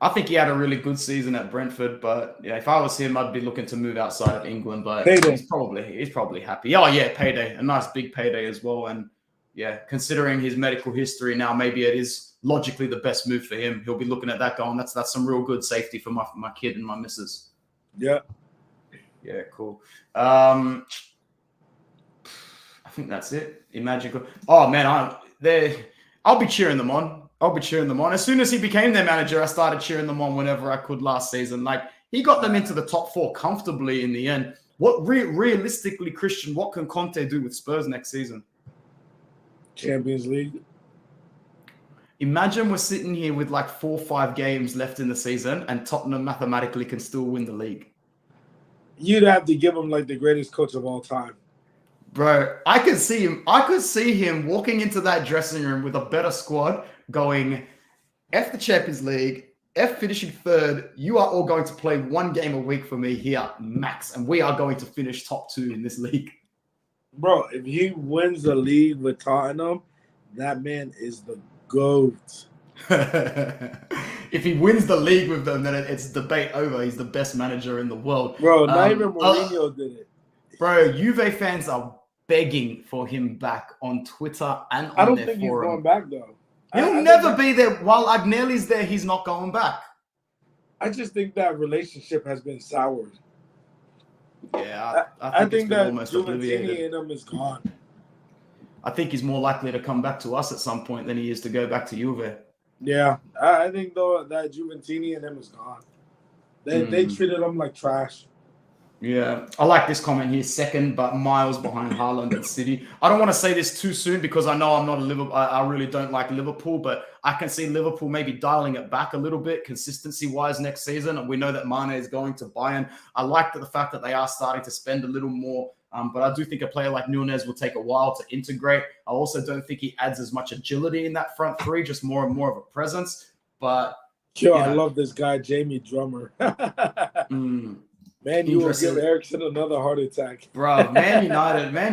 I think he had a really good season at Brentford, but yeah, if I was him, I'd be looking to move outside of England. But he's probably happy. Oh yeah, payday, a nice big payday as well. And yeah, considering his medical history now, maybe it is logically the best move for him. He'll be looking at that going, that's some real good safety for my kid and my missus. Yeah. Yeah, cool. I think that's it. Imagine. Oh man, I'll be cheering them on. As soon as he became their manager, I started cheering them on whenever I could last season. Like, he got them into the top 4 comfortably in the end. What realistically, Christian, what can Conte do with Spurs next season? Champions League. Imagine we're sitting here with like 4 or 5 games left in the season and Tottenham mathematically can still win the league. You'd have to give him like the greatest coach of all time. Bro, I could see him walking into that dressing room with a better squad going, F the Champions League, F finishing 3rd. You are all going to play 1 game a week for me here, max. And we are going to finish top 2 in this league. Bro, if he wins the league with Tottenham, that man is the GOAT. If he wins the league with them, then it's debate over. He's the best manager in the world. Bro, not even Mourinho did it. Bro, Juve fans are begging for him back on Twitter and on their forum. I don't think he's going back, though. He'll never be there. While Agnelli's there, he's not going back. I just think that relationship has been soured. Yeah, I think that Juventini in him is gone. I think he's more likely to come back to us at some point than he is to go back to Juve. Yeah, I think though that Juventini in him is gone. They treated him like trash. Yeah, I like this comment here. 2nd, but miles behind Haaland at City. I don't want to say this too soon because I know I'm not a Liverpool. I really don't like Liverpool, but I can see Liverpool maybe dialing it back a little bit consistency-wise next season. And we know that Mane is going to Bayern. I like the fact that they are starting to spend a little more. But I do think a player like Nunez will take a while to integrate. I also don't think he adds as much agility in that front 3, just more and more of a presence. But I love this guy, Jamie Drummer. Man, you will give Eriksen another heart attack. Bro, Man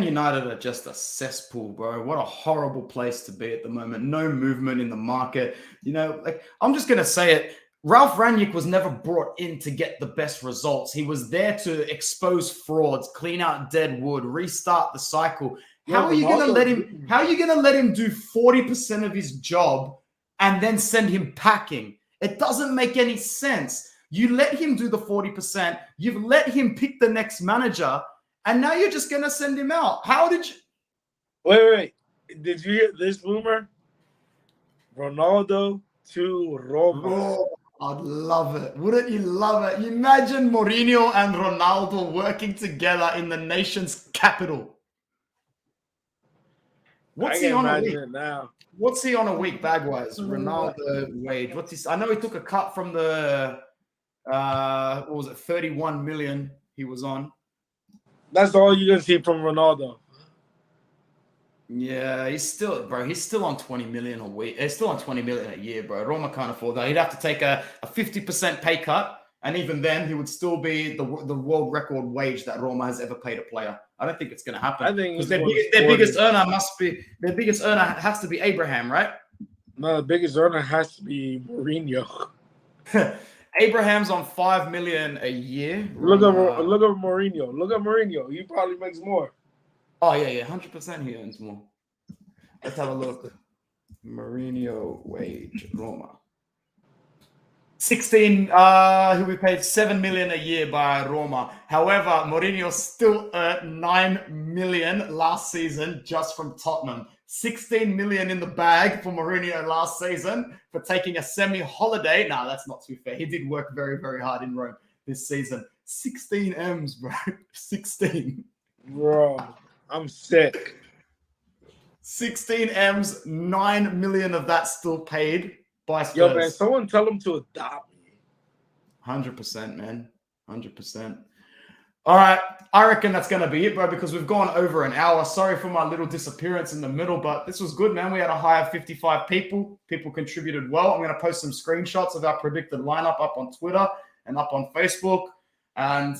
United are just a cesspool, bro. What a horrible place to be at the moment. No movement in the market. You know, like, I'm just going to say it. Ralph Rangnick was never brought in to get the best results. He was there to expose frauds, clean out dead wood, restart the cycle. How are you going to let him do 40% of his job and then send him packing? It doesn't make any sense. You let him do the 40%. You've let him pick the next manager, and now you're just going to send him out. How did you? Wait. Did you hear this rumor? Ronaldo to Roma. Oh, I'd love it. Wouldn't you love it? Imagine Mourinho and Ronaldo working together in the nation's capital. What's he on a week? Now. What's he on a week bag-wise? Ronaldo wage. I know he took a cut from the... what was it? 31 million he was on. That's all you're gonna see from Ronaldo. Yeah, he's still on 20 million a week. He's still on 20 million a year, bro. Roma can't afford that. He'd have to take a 50% pay cut And even then, he would still be the world record wage that Roma has ever paid a player. I don't think it's going to happen. I think because their biggest earner has to be Abraham, right? No, the biggest earner has to be Mourinho. Abraham's on $5 million a year. Look at Mourinho. Look at Mourinho. He probably makes more. Oh yeah, 100% he earns more. Let's have a look. Mourinho wage Roma. 16. Who we paid $7 million a year by Roma. However, Mourinho still earned $9 million last season just from Tottenham. 16 million in the bag for Mourinho last season for taking a semi-holiday. Nah, that's not too fair. He did work very, very hard in Rome this season. 16 M's, bro. 16. Bro, I'm sick. 16 M's, 9 million of that still paid by Spurs. Yo, man, someone tell him to adopt me. 100%, man. 100%. All right, I reckon that's going to be it, bro, because we've gone over an hour. Sorry for my little disappearance in the middle, but this was good, man. We had a high of 55 people. People contributed well. I'm going to post some screenshots of our predicted lineup up on Twitter and up on Facebook. And,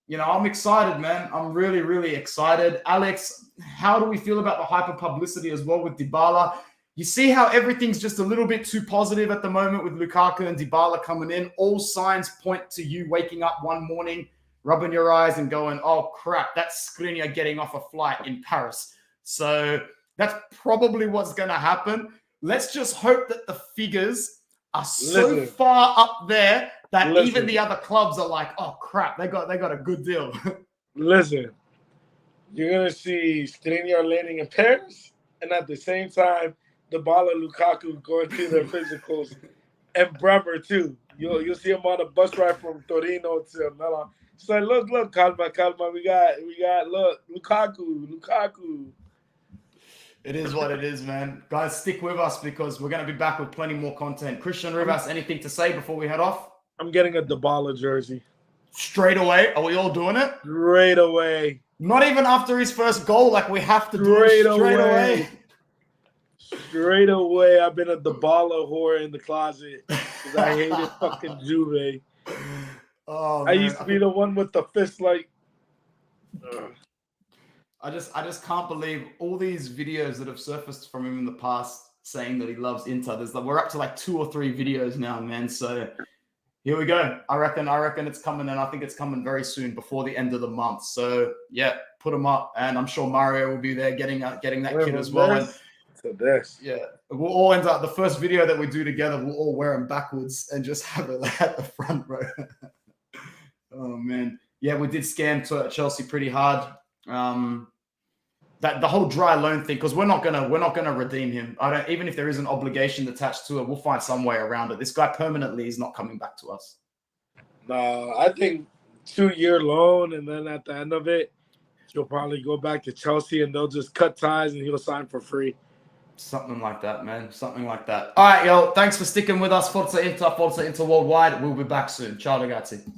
you know, I'm excited, man. I'm really, really excited. Alex, how do we feel about the hyper publicity as well with Dybala? You see how everything's just a little bit too positive at the moment with Lukaku and Dybala coming in. All signs point to you waking up one morning, rubbing your eyes and going, oh, crap, that's Skriniar getting off a flight in Paris. So that's probably what's going to happen. Let's just hope that the figures are so far up there that even the other clubs are like, oh, crap, they got a good deal. Listen, you're going to see Skriniar landing in Paris, and at the same time, Dybala, Lukaku going through their physicals, and Bremer, too. You'll see him on a bus ride from Torino to Milan. So look, calma. We got look, Lukaku. It is what it is, man. Guys, stick with us because we're going to be back with plenty more content. Christian Rivas, anything to say before we head off? I'm getting a Dybala jersey. Straight away? Are we all doing it? Straight away. Not even after his first goal, like we have to do it straight away. Straight away. I've been a Dybala whore in the closet because I hated fucking Juve. Oh, I used to be the one with the fist like. I just can't believe all these videos that have surfaced from him in the past saying that he loves Inter. We're up to like 2 or 3 videos now, man. So here we go. I reckon it's coming, and I think it's coming very soon before the end of the month. So yeah, put them up, and I'm sure Mario will be there getting that kit as well. And yeah, we'll all end up the first video that we do together. We'll all wear them backwards and just have it at the front row. Oh man, yeah, we did scam Chelsea pretty hard. That the whole dry loan thing, because we're not gonna redeem him. Even if there is an obligation attached to it, we'll find some way around it. This guy permanently is not coming back to us. No, I think 2-year loan, and then at the end of it, he'll probably go back to Chelsea, and they'll just cut ties, and he'll sign for free. Something like that, man. Something like that. All right, yo. Thanks for sticking with us. Forza Inter Worldwide. We'll be back soon. Ciao, ragazzi.